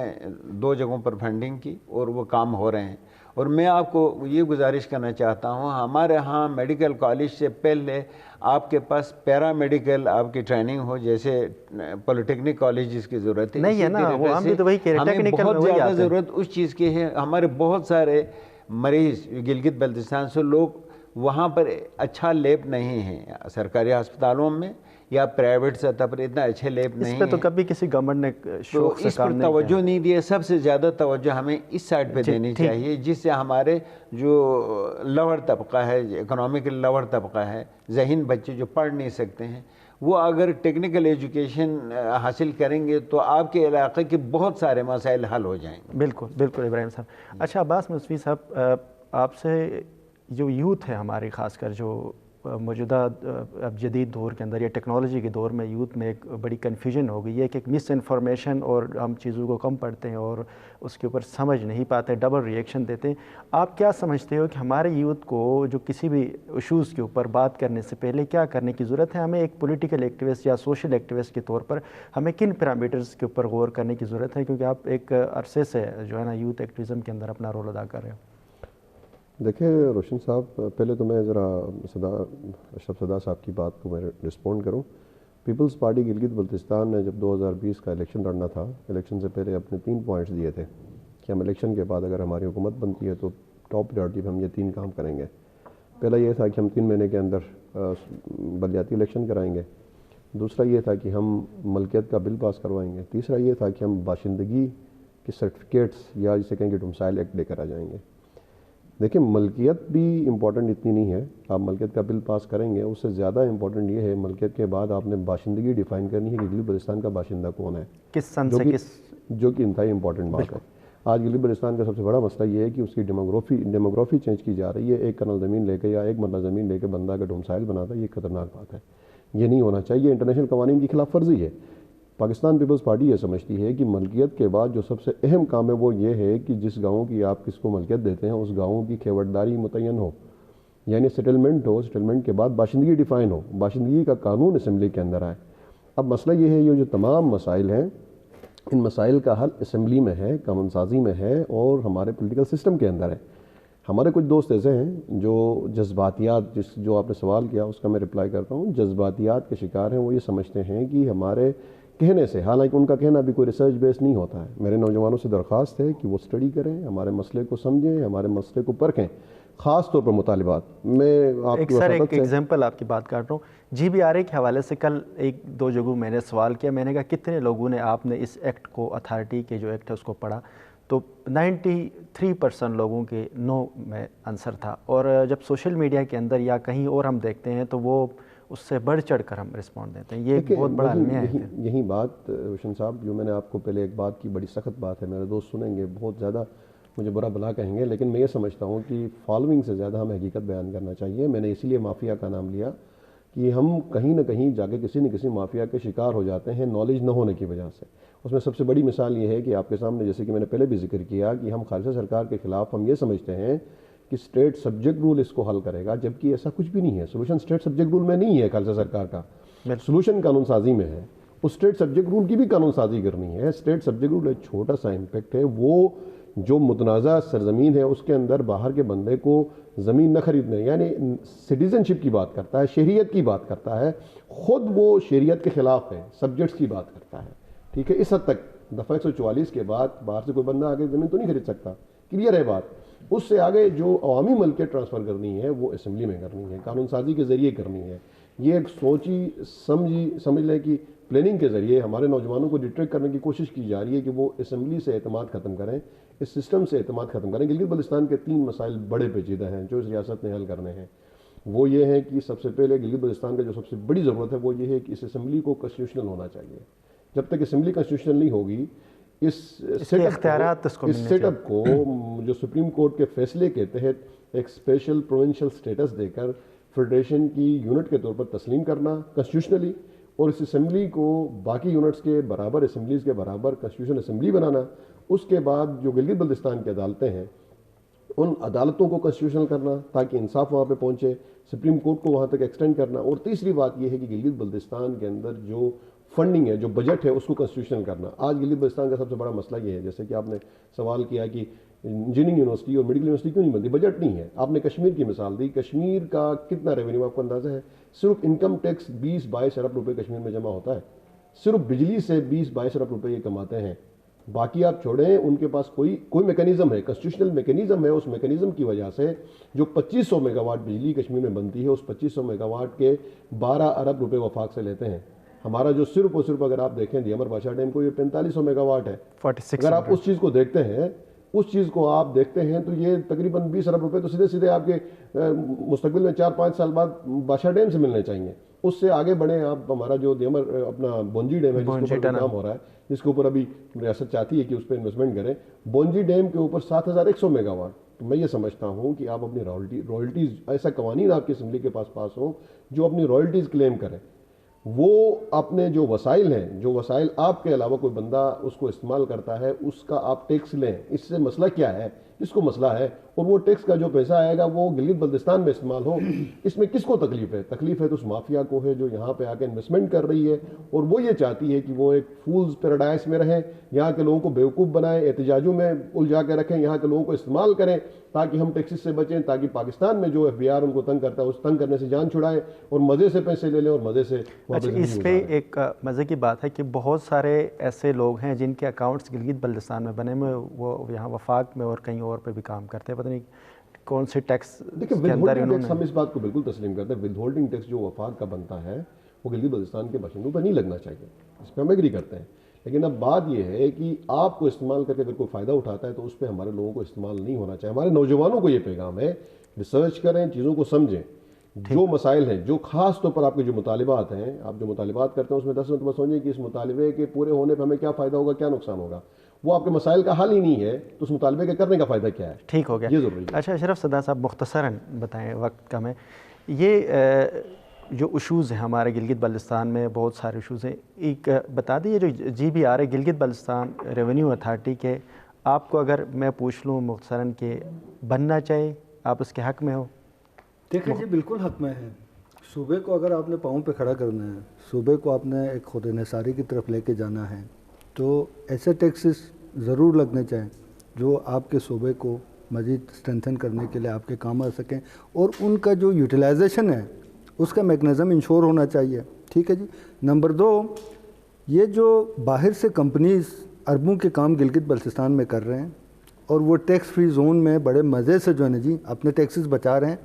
2 جگہوں پر فنڈنگ کی اور وہ کام ہو رہے ہیں۔ اور میں آپ کو یہ گزارش کرنا چاہتا ہوں، ہمارے ہاں میڈیکل کالج سے پہلے آپ کے پاس پیرا میڈیکل آپ کی ٹریننگ ہو، جیسے پولیٹیکنک کالج جس کی ضرورت ہے، نہیں ہے نا، وہ ہم بھی تو وہی کہہ رہے ہیں، ہمیں بہت زیادہ ضرورت اس چیز کی ہے۔ ہمارے بہت سارے مریض گلگت بلتستان سے لوگ وہاں پر اچھا لیب نہیں ہیں، سرکاری ہسپتالوں میں یا پرائیویٹ سطح پر اتنا اچھے لیب نہیں ہیں۔ اس پہ تو کبھی کسی گورنمنٹ نے شوق سے اس پر توجہ نہیں دیا۔ سب سے زیادہ توجہ ہمیں اس سائڈ پہ دینی چاہیے، جس سے ہمارے جو لوور طبقہ ہے، اکنامکل لوور طبقہ ہے، ذہین بچے جو پڑھ نہیں سکتے ہیں، وہ اگر ٹیکنیکل ایجوکیشن حاصل کریں گے تو آپ کے علاقے کے بہت سارے مسائل حل ہو جائیں گے۔ بالکل بالکل ابراہیم صاحب۔ اچھا عباس مصفی صاحب، آپ سے جو یوتھ ہے ہماری، خاص کر جو موجودہ اب جدید دور کے اندر یا ٹیکنالوجی کے دور میں یوتھ میں ایک بڑی کنفیوژن ہو گئی ہے کہ ایک مس انفارمیشن، اور ہم چیزوں کو کم پڑھتے ہیں اور اس کے اوپر سمجھ نہیں پاتے، ڈبل ریئیکشن دیتے ہیں۔ آپ کیا سمجھتے ہو کہ ہمارے یوتھ کو جو کسی بھی ایشوز کے اوپر بات کرنے سے پہلے کیا کرنے کی ضرورت ہے؟ ہمیں ایک پولیٹیکل ایکٹیوسٹ یا سوشل ایکٹیوسٹ کے طور پر ہمیں کن پیرامیٹرز کے اوپر غور کرنے کی ضرورت ہے؟ کیونکہ آپ ایک عرصے سے جو ہے نا یوتھ ایکٹیویزم کے اندر اپنا رول ادا کر رہے ہو۔ دیکھیں روشن صاحب، پہلے تو میں ذرا اشرف صدا صاحب کی بات کو میں رسپونڈ کروں۔ پیپلز پارٹی گلگت بلتستان نے جب 2020 کا الیکشن لڑنا تھا، الیکشن سے پہلے اپنے 3 پوائنٹس دیے تھے کہ ہم الیکشن کے بعد اگر ہماری حکومت بنتی ہے تو ٹاپ پریورٹی پہ ہم یہ 3 کام کریں گے۔ پہلا یہ تھا کہ ہم 3 مہینے کے اندر بلدیاتی الیکشن کرائیں گے، دوسرا یہ تھا کہ ہم ملکیت کا بل پاس کروائیں گے، تیسرا یہ تھا کہ ہم باشندگی کے سرٹیفکیٹس یا جسے کہیں گے ڈومسائل ایکٹ لے کر آ جائیں گے۔ دیکھیں ملکیت بھی امپورٹنٹ اتنی نہیں ہے، آپ ملکیت کا بل پاس کریں گے، اس سے زیادہ امپورٹنٹ یہ ہے ملکیت کے بعد آپ نے باشندگی ڈیفائن کرنی ہے کہ گلگت بلتستان کا باشندہ کون ہے، کس سن سے کس، جو کہ انتہائی امپورٹنٹ بات ہے۔ آج گلگت بلتستان کا سب سے بڑا مسئلہ یہ ہے کہ اس کی ڈیموگرافی چینج کی جا رہی ہے۔ 1 کنال زمین لے کے یا 1 مرلہ زمین لے کے بندہ اگر ڈومسائل بناتا ہے، یہ خطرناک بات ہے، یہ نہیں ہونا چاہیے، انٹرنیشنل قوانین کی خلاف ورزی ہے۔ پاکستان پیپلز پارٹی یہ سمجھتی ہے کہ ملکیت کے بعد جو سب سے اہم کام ہے وہ یہ ہے کہ جس گاؤں کی آپ کس کو ملکیت دیتے ہیں اس گاؤں کی کھیوٹداری متعین ہو، یعنی سیٹلمنٹ ہو، سیٹلمنٹ کے بعد باشندگی ڈیفائن ہو، باشندگی کا قانون اسمبلی کے اندر آئے۔ اب مسئلہ یہ ہے، یہ جو تمام مسائل ہیں، ان مسائل کا حل اسمبلی میں ہے، قانون سازی میں ہے، اور ہمارے پولیٹیکل سسٹم کے اندر ہے۔ ہمارے کچھ دوست ایسے ہیں جو جذباتیات، جو آپ نے سوال کیا اس کا میں رپلائی کرتا ہوں، جذباتیات کے شکار ہیں۔ وہ یہ سمجھتے ہیں کہ ہمارے کہنے سے، حالانکہ ان کا کہنا بھی کوئی ریسرچ بیس نہیں ہوتا ہے، میرے نوجوانوں سے درخواست ہے کہ وہ اسٹڈی کریں، ہمارے مسئلے کو سمجھیں، ہمارے مسئلے کو پرکھیں، خاص طور پر مطالبات میں آپ ایک ایگزامپل آپ کی بات کر رہا ہوں، GBRA کے حوالے سے کل 1-2 جگہوں میں نے سوال کیا، میں نے کہا کتنے لوگوں نے آپ نے اس ایکٹ کو، اتھارٹی کے جو ایکٹ ہے اس کو پڑھا؟ تو 93% لوگوں کے نو میں آنسر تھا، اور جب سوشل میڈیا کے اندر یا کہیں اور ہم دیکھتے ہیں تو وہ اس سے بڑھ چڑھ کر ہم رسپونڈ دیتے ہیں۔ یہ بہت بڑا المیہ ہے۔ یہی بات روشن صاحب، جو میں نے آپ کو پہلے ایک بات کی، بڑی سخت بات ہے، میرے دوست سنیں گے بہت زیادہ مجھے برا بھلا کہیں گے، لیکن میں یہ سمجھتا ہوں کہ فالوئنگ سے زیادہ ہمیں حقیقت بیان کرنا چاہیے۔ میں نے اسی لیے مافیا کا نام لیا کہ ہم کہیں نہ کہیں جا کے کسی نہ کسی مافیا کے شکار ہو جاتے ہیں نالج نہ ہونے کی وجہ سے۔ اس میں سب سے بڑی مثال یہ ہے کہ آپ کے سامنے، جیسے کہ میں نے پہلے بھی ذکر کیا، کہ ہم خالصہ سرکار کے خلاف ہم یہ سمجھتے ہیں کہ اسٹیٹ سبجیکٹ رول اس کو حل کرے گا، جبکہ ایسا کچھ بھی نہیں ہے۔ سولوشن اسٹیٹ سبجیکٹ رول میں نہیں ہے خالصہ سرکار کا، سولوشن قانون سازی میں ہے۔ اس اسٹیٹ سبجیکٹ رول کی بھی قانون سازی کرنی ہے۔ اسٹیٹ سبجیکٹ رول ایک چھوٹا سا امپیکٹ ہے، وہ جو متنازع سرزمین ہے اس کے اندر باہر کے بندے کو زمین نہ خریدنے، یعنی سٹیزن شپ کی بات کرتا ہے، شہریت کی بات کرتا ہے، خود وہ شہریت کے خلاف ہے، سبجیکٹس کی بات کرتا ہے، ٹھیک ہے۔ اس حد تک دفعہ 144 کے بعد باہر سے کوئی بندہ آگے زمین تو نہیں خرید سکتا، کلیئر ہے بات۔ اس سے آگے جو عوامی ملکیت ٹرانسفر کرنی ہے وہ اسمبلی میں کرنی ہے، قانون سازی کے ذریعے کرنی ہے۔ یہ ایک سوچی سمجھ لیں کہ پلاننگ کے ذریعے ہمارے نوجوانوں کو ڈسٹریکٹ کرنے کی کوشش کی جا رہی ہے کہ وہ اسمبلی سے اعتماد ختم کریں، اس سسٹم سے اعتماد ختم کریں۔ گلگت بلتستان کے 3 مسائل بڑے پیچیدہ ہیں جو اس ریاست نے حل کرنے ہیں۔ وہ یہ ہے کہ سب سے پہلے گلگت بلتستان کا جو سب سے بڑی ضرورت ہے وہ یہ ہے کہ اس اسمبلی کو کنسٹیٹیوشنل ہونا چاہیے۔ جب تک اسمبلی کنسٹیٹیوشنل نہیں ہوگی، اس سیٹ اپ کو جو سپریم کورٹ کے فیصلے کے تحت ایک اسپیشل پروونشل سٹیٹس دے کر فیڈریشن کی یونٹ کے طور پر تسلیم کرنا کنسٹیٹیوشنلی، اور اس اسمبلی کو باقی یونٹس کے برابر، اسمبلیز کے برابر کنسٹیٹیوشن اسمبلی بنانا۔ اس کے بعد جو گلگت بلتستان کی عدالتیں ہیں ان عدالتوں کو کنسٹیٹیوشنل کرنا تاکہ انصاف وہاں پہ پہنچے، سپریم کورٹ کو وہاں تک ایکسٹینڈ کرنا، اور تیسری بات یہ ہے کہ گلگت بلتستان کے اندر جو فنڈنگ ہے، جو بجٹ ہے، اس کو کنسٹیٹیوشنل کرنا۔ آج گلگت بلتستان کا سب سے بڑا مسئلہ یہ ہے، جیسے کہ آپ نے سوال کیا کہ انجینئرنگ یونیورسٹی اور میڈیکل یونیورسٹی کیوں نہیں بنتی، بجٹ نہیں ہے۔ آپ نے کشمیر کی مثال دی، کشمیر کا کتنا ریونیو آپ کو اندازہ ہے؟ صرف انکم ٹیکس 20-22 ارب روپے کشمیر میں جمع ہوتا ہے، صرف بجلی سے 20-22 ارب روپے یہ کماتے ہیں۔ باقی آپ چھوڑیں، ان کے پاس کوئی میکانزم ہے، کنسٹیٹیوشنل میکانزم ہے، اس میکانزم کی وجہ سے جو 2500 میگا واٹ بجلی کشمیر میں بنتی ہے، اس 2500 میگا واٹ کے 12 ارب روپے وفاق سے لیتے ہیں۔ ہمارا جو صرف اور صرف اگر آپ دیکھیں دیامر بادشاہ ڈیم کو، یہ 4500 میگا واٹ ہے۔ اگر آپ اس چیز کو دیکھتے ہیں، تو یہ تقریباً 20 ارب روپے تو سیدھے آپ کے مستقبل میں 4-5 سال بعد بادشاہ ڈیم سے ملنے چاہیے۔ اس سے آگے بڑھیں آپ، ہمارا جو دیامر اپنا بونجی ڈیم ہے جس کے اوپر کام ہو رہا ہے، جس کے اوپر ابھی ریاست چاہتی ہے کہ اس پہ انویسٹمنٹ کریں، بونجی ڈیم کے اوپر 7100 میگا واٹ۔ تو میں یہ سمجھتا ہوں کہ آپ اپنی رائلٹیز، ایسا قوانین آپ کی اسمبلی کے پاس ہوں جو اپنی رائلٹیز کلیم کریں، وہ اپنے جو وسائل آپ کے علاوہ کوئی بندہ اس کو استعمال کرتا ہے، اس کا آپ ٹیکس لیں۔ اس سے مسئلہ کیا ہے؟ اس کو مسئلہ ہے، اور وہ ٹیکس کا جو پیسہ آئے گا وہ گلگت بلتستان میں استعمال ہو۔ اس میں کس کو تکلیف ہے؟ تکلیف ہے تو اس مافیا کو ہے جو یہاں پہ آ کے انویسٹمنٹ کر رہی ہے، اور وہ یہ چاہتی ہے کہ وہ ایک فولز پیراڈائز میں رہیں، یہاں کے لوگوں کو بیوقوف بنائیں، احتجاجوں میں الجھا کے رکھیں، یہاں کے لوگوں کو استعمال کریں تاکہ ہم ٹیکسز سے بچیں، تاکہ پاکستان میں جو ایف بی آر ان کو تنگ کرتا ہے اس تنگ کرنے سے جان چھڑائیں اور مزے سے پیسے لے لیں اور مزے سے اچھا، اس پہ ایک مزے کی بات ہے کہ بہت سارے ایسے لوگ ہیں جن کے اکاؤنٹس گلگت بلتستان میں بنے ہوئے، وہ یہاں وفاق میں اور کہیں اور پہ بھی کام کرتے ہیں، پتہ نہیں کون سے ٹیکس کے اندر انہوں نے۔ ہم اس بات کو بالکل تسلیم کرتے ہیں، ود ہولڈنگ ٹیکس جو وفاق کا بنتا ہے وہ گلگت بلتستان کے باشندوں پر نہیں لگنا چاہیے، اس پہ ہم ایگری کرتے ہیں۔ لیکن اب بات یہ ہے کہ آپ کو استعمال کر کے اگر کوئی فائدہ اٹھاتا ہے تو اس پہ ہمارے لوگوں کو استعمال نہیں ہونا چاہیے۔ ہمارے نوجوانوں کو یہ پیغام ہے، ریسرچ کریں، چیزوں کو سمجھیں، جو مسائل ہیں، جو خاص طور پر آپ کے جو مطالبات ہیں، آپ جو مطالبات کرتے ہیں اس میں 10 مرتبہ سوچیں کہ اس مطالبے کے پورے ہونے پہ ہمیں کیا فائدہ ہوگا، کیا نقصان ہوگا۔ وہ آپ کے مسائل کا حل ہی نہیں ہے تو اس مطالبے کے کرنے کا فائدہ کیا ہے؟ ٹھیک ہو گیا، یہ ضروری ہے۔ اچھا اشرف صدر صاحب، مختصراً بتائیں، وقت کم ہے، یہ جو ایشوز ہیں ہمارے گلگت بلتستان میں، بہت سارے ایشوز ہیں، ایک بتا دیجیے جو جی بی آر ہے گلگت بلتستان ریونیو اتھارٹی کے، آپ کو اگر میں پوچھ لوں مختصراً کہ بننا چاہیے، آپ اس کے حق میں ہو؟ دیکھیں جی، بالکل حق میں ہے۔ صوبے کو اگر آپ نے پاؤں پہ کھڑا کرنا ہے، صوبے کو آپ نے ایک خود انحصاری کی طرف لے کے جانا ہے، تو ایسے ٹیکسز ضرور لگنے چاہیں جو آپ کے صوبے کو مزید اسٹرینتھن کرنے کے لیے آپ کے کام آ سکیں، اور ان کا جو یوٹیلائزیشن ہے اس کا میکنزم انشور ہونا چاہیے۔ ٹھیک ہے جی۔ نمبر 2، یہ جو باہر سے کمپنیز اربوں کے کام گلگت بلتستان میں کر رہے ہیں اور وہ ٹیکس فری زون میں بڑے مزے سے جو ہے نا جی اپنے ٹیکسز بچا رہے ہیں،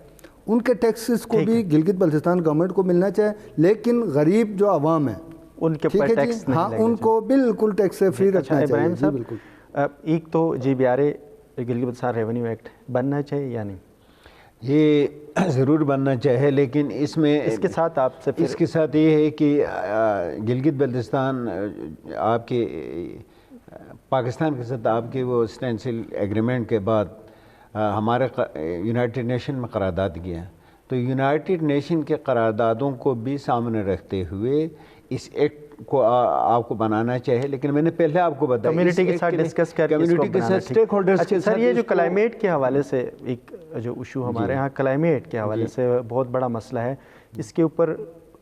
ان کے ٹیکسز کو بھی گلگت بلتستان گورنمنٹ کو ملنا چاہے، لیکن غریب جو عوام ہے ان کے اوپر ٹیکس نہیں، ہاں ان کو بالکل ٹیکس سے فری رکھنا چاہیے۔ ابراہیم صاحب، ایک تو G B R A Gilgit Baltistan revenue act بننا چاہیے یا نہیں؟ یہ ضرور بننا چاہے، لیکن اس میں اس کے ساتھ آپ سے اس کے ساتھ یہ ہے کہ گلگت بلتستان آپ کے پاکستان کے ساتھ آپ کے وہ اسٹینسل ایگریمنٹ کے بعد ہمارے یونائٹڈ نیشن میں قرارداد کیا، تو یونائٹڈ نیشن کے قراردادوں کو بھی سامنے رکھتے ہوئے اس ایکٹ کو آپ کو بنانا چاہیے۔ لیکن میں نے پہلے آپ کو بتایا کمیونٹی کے ساتھ ڈسکس کر کے کمیونٹی کے ساتھ اسٹیک ہولڈرز کے ساتھ۔ سر، یہ جو کلائمیٹ کے حوالے سے ایک جو ایشو ہمارے ہاں کلائمیٹ کے حوالے سے بہت بڑا مسئلہ ہے، اس کے اوپر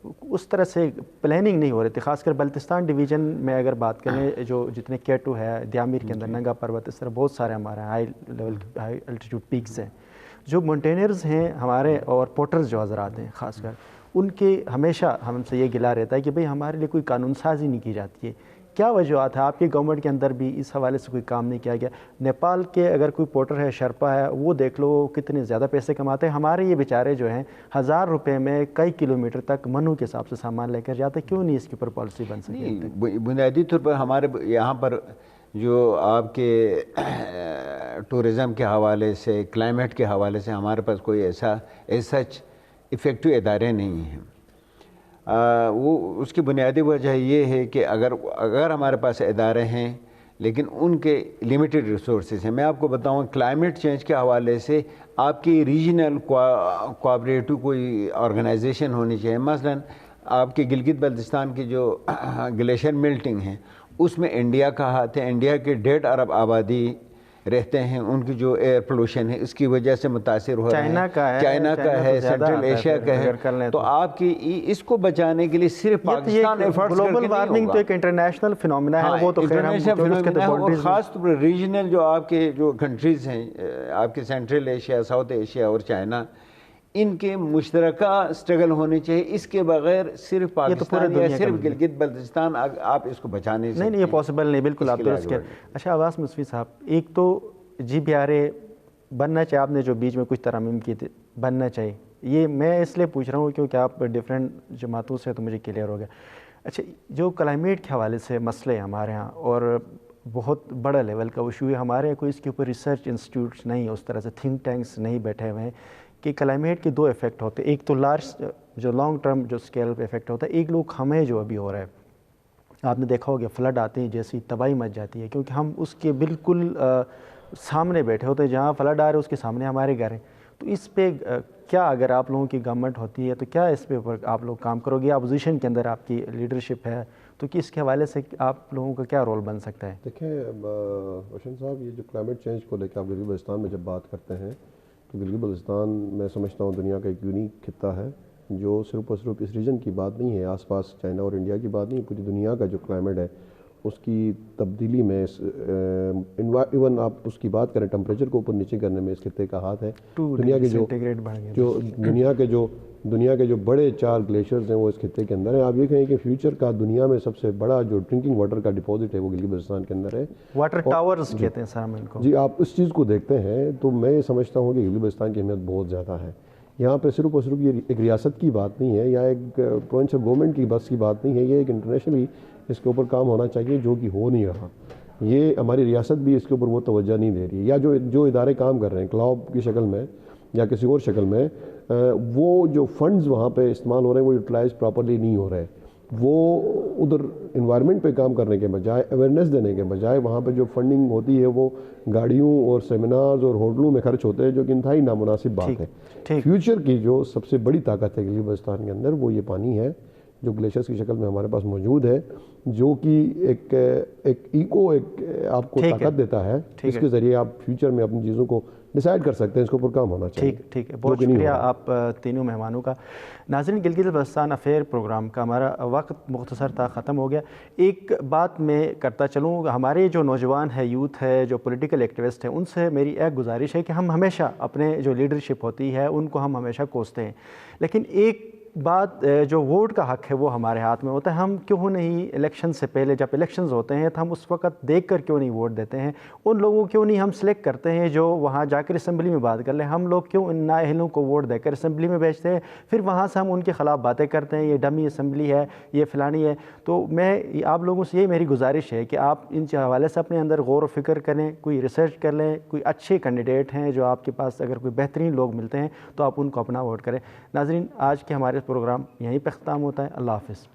اس طرح سے پلاننگ نہیں ہو رہی تھی، خاص کر بلتستان ڈویژن میں اگر بات کریں، جو جتنے کیٹو ہے، دیامیر کے اندر ننگا پروت، اس طرح بہت سارے ہمارے high level high altitude peaks ہیں، جو مونٹینئرز ہیں ہمارے اور پورٹرز جو حضرات ہیں خاص کر، ان کے ہمیشہ ہم سے یہ گلا رہتا ہے کہ بھئی ہمارے لیے کوئی قانون سازی نہیں کی جاتی ہے۔ کیا وجوہات ہیں؟ آپ کی گورنمنٹ کے اندر بھی اس حوالے سے کوئی کام نہیں کیا گیا؟ نیپال کے اگر کوئی پورٹر ہے، شرپا ہے، وہ دیکھ لو کتنے زیادہ پیسے کماتے ہیں. ہمارے یہ بیچارے جو ہیں 1000 روپے میں کئی کلومیٹر تک منو کے حساب سے سامان لے کر جاتے. کیوں نہیں اس کے اوپر پالیسی بن سکی؟ بنیادی طور پر ہمارے یہاں پر جو آپ کے ٹورزم کے حوالے سے، کلائمیٹ کے حوالے سے ہمارے پاس کوئی ایسا سچ افیکٹو ادارے نہیں ہیں. وہ اس کی بنیادی وجہ یہ ہے کہ اگر ہمارے پاس ادارے ہیں لیکن ان کے لمیٹڈ ریسورسز ہیں. میں آپ کو بتاؤں کلائمیٹ چینج کے حوالے سے آپ کی ریجنل کوآپریٹو کوئی آرگنائزیشن ہونی چاہیے. مثلا آپ کے گلگت بلتستان کی جو گلیشیئر میلٹنگ ہے اس میں انڈیا کا ہاتھ ہے. انڈیا کے 1.5 ارب آبادی رہتے ہیں، ان کی جو ایئر پولوشن ہے اس کی وجہ سے متاثر ہو رہے ہیں. چائنا کا ہے، سینٹرل ایشیا کا ہے. تو آپ کی اس کو بچانے کے لیے صرف پاکستان ایفرٹس کر کے نہیں ہوگا. گلوبل وارمنگ تو ایک انٹرنیشنل فینومینا ہے، وہ تو خیر ہم اور خاص طور پر ریجنل جو آپ کے جو کنٹریز ہیں، آپ کے سینٹرل ایشیا، ساؤتھ ایشیا اور چائنا، ان کے مشترکہ اسٹرگل ہونے چاہیے. اس کے بغیر صرف پاکستان یا صرف گلگت بلتستان آپ اس کو بچا نہیں سکتے. نہیں یہ پاسبل نہیں، بالکل آپ درست کہہ. اچھا عباس مصفی صاحب، ایک تو GPRA بننا چاہیے، آپ نے جو بیچ میں کچھ ترامیم کی تھی بننا چاہیے، یہ میں اس لیے پوچھ رہا ہوں کیونکہ آپ ڈفرینٹ جماعتوں سے تو مجھے کلیئر ہو گیا. اچھا جو کلائمیٹ کے حوالے سے مسئلے ہیں ہمارے ہاں اور بہت بڑا لیول کا ایشو ہے، ہمارے یہاں کوئی اس کے اوپر ریسرچ انسٹیٹیوٹس نہیں، اس طرح سے تھنک ٹینکس نہیں بیٹھے ہوئے ہیں کہ کلائمیٹ کے 2 ایفیکٹ ہوتے ہیں. ایک تو لارج جو لانگ ٹرم جو اسکیل پہ ایفیکٹ ہوتا ہے، ایک لوگ ہمیں جو ابھی ہو رہا ہے، آپ نے دیکھا ہوگا فلڈ آتے ہیں جیسی تباہی مچ جاتی ہے کیونکہ ہم اس کے بالکل سامنے بیٹھے ہوتے ہیں، جہاں فلڈ آ رہے ہیں اس کے سامنے ہمارے گھر ہیں. تو اس پہ کیا اگر آپ لوگوں کی گورنمنٹ ہوتی ہے تو کیا اس پہ آپ لوگ کام کرو گے؟ اپوزیشن کے اندر آپ کی لیڈرشپ ہے تو کہ اس کے حوالے سے آپ لوگوں کا کیا رول بن سکتا ہے؟ دیکھیں روشن صاحب، یہ جو کلائمیٹ چینج کو لے کے آپ گلگت بلتستان میں جب بات کرتے ہیں تو گلگت بلتستان میں سمجھتا ہوں دنیا کا ایک یونیک خطہ ہے جو صرف اور صرف اس ریجن کی بات نہیں ہے، آس پاس چائنا اور انڈیا کی بات نہیں، پوری دنیا کا جو کلائمیٹ ہے اس کی تبدیلی میں ایون آپ اس کی بات کریں ٹمپریچر کو اوپر نیچے کرنے میں اس خطے کا ہاتھ ہے. دنیا کے جو بڑے 4 گلیشیئرز ہیں وہ اس خطے کے اندر ہیں. آپ یہ کہیں کہ فیوچر کا دنیا میں سب سے بڑا جو ڈرنکنگ واٹر کا ڈپازٹ ہے وہ گلگت بلتستان کے اندر ہے. واٹر ٹاورز کہتے ہیں سر ہم ان کو. جی آپ اس چیز کو دیکھتے ہیں تو میں یہ سمجھتا ہوں کہ گلگت بلتستان کی اہمیت بہت زیادہ ہے. یہاں پہ صرف اور صرف یہ ایک ریاست کی بات نہیں ہے یا ایک پروونشل گورنمنٹ کی بس کی بات نہیں ہے، یہ ایک انٹرنیشنلی اس کے اوپر کام ہونا چاہیے جو کہ ہو نہیں رہا. یہ ہماری ریاست بھی اس کے اوپر وہ توجہ نہیں دے رہی ہے، یا جو ادارے کام کر رہے ہیں کلاب کی شکل میں یا کسی اور شکل میں، وہ جو فنڈز وہاں پہ استعمال ہو رہے ہیں وہ یوٹیلائز پراپرلی نہیں ہو رہے. وہ ادھر انوائرمنٹ پہ کام کرنے کے بجائے، اویئرنیس دینے کے بجائے، وہاں پہ جو فنڈنگ ہوتی ہے وہ گاڑیوں اور سیمینارز اور ہوٹلوں میں خرچ ہوتے ہیں، جو کہ انتہائی نامناسب بات ہے. فیوچر کی جو سب سے بڑی طاقت ہے گلگت بلتستان کے اندر وہ یہ پانی ہے جو گلیشیئرز کی شکل میں ہمارے پاس موجود ہے، جو کہ ایک آپ کو طاقت دیتا ہے. اس کے ذریعے آپ فیوچر میں اپنی چیزوں کو ڈیسائیڈ کر سکتے ہیں، اس کے اوپر کام ہونا چاہیے. ٹھیک ہے، بہت شکریہ آپ تینوں مہمانوں کا. ناظرین، گلگت بلتستان افیئر پروگرام کا ہمارا وقت مختصر تھا، ختم ہو گیا. ایک بات میں کرتا چلوں، ہمارے جو نوجوان ہے، یوتھ ہے، جو پولیٹیکل ایکٹیوسٹ ہیں، ان سے میری ایک گزارش ہے کہ ہم ہمیشہ اپنے جو لیڈرشپ ہوتی ہے ان کو ہم ہمیشہ کوستے ہیں، لیکن ایک بات جو ووٹ کا حق ہے وہ ہمارے ہاتھ میں ہوتا ہے. ہم کیوں نہیں الیکشن سے پہلے جب الیکشنز ہوتے ہیں تو ہم اس وقت دیکھ کر کیوں نہیں ووٹ دیتے ہیں؟ ان لوگوں کیوں نہیں ہم سلیکٹ کرتے ہیں جو وہاں جا کر اسمبلی میں بات کر لیں؟ ہم لوگ کیوں ان نااہلوں کو ووٹ دے کر اسمبلی میں بھیجتے ہیں، پھر وہاں سے ہم ان کے خلاف باتیں کرتے ہیں، یہ ڈمی اسمبلی ہے، یہ فلانی ہے. تو میں آپ لوگوں سے یہ میری گزارش ہے کہ آپ ان کے حوالے سے اپنے اندر غور و فکر کریں، کوئی ریسرچ کر لیں، کوئی اچھے کینڈیڈیٹ ہیں جو آپ کے پاس اگر کوئی بہترین لوگ ملتے ہیں تو آپ ان کو اپنا ووٹ کریں. ناظرین، آج کے ہمارے پروگرام یہیں پہ ختم ہوتا ہے. اللہ حافظ.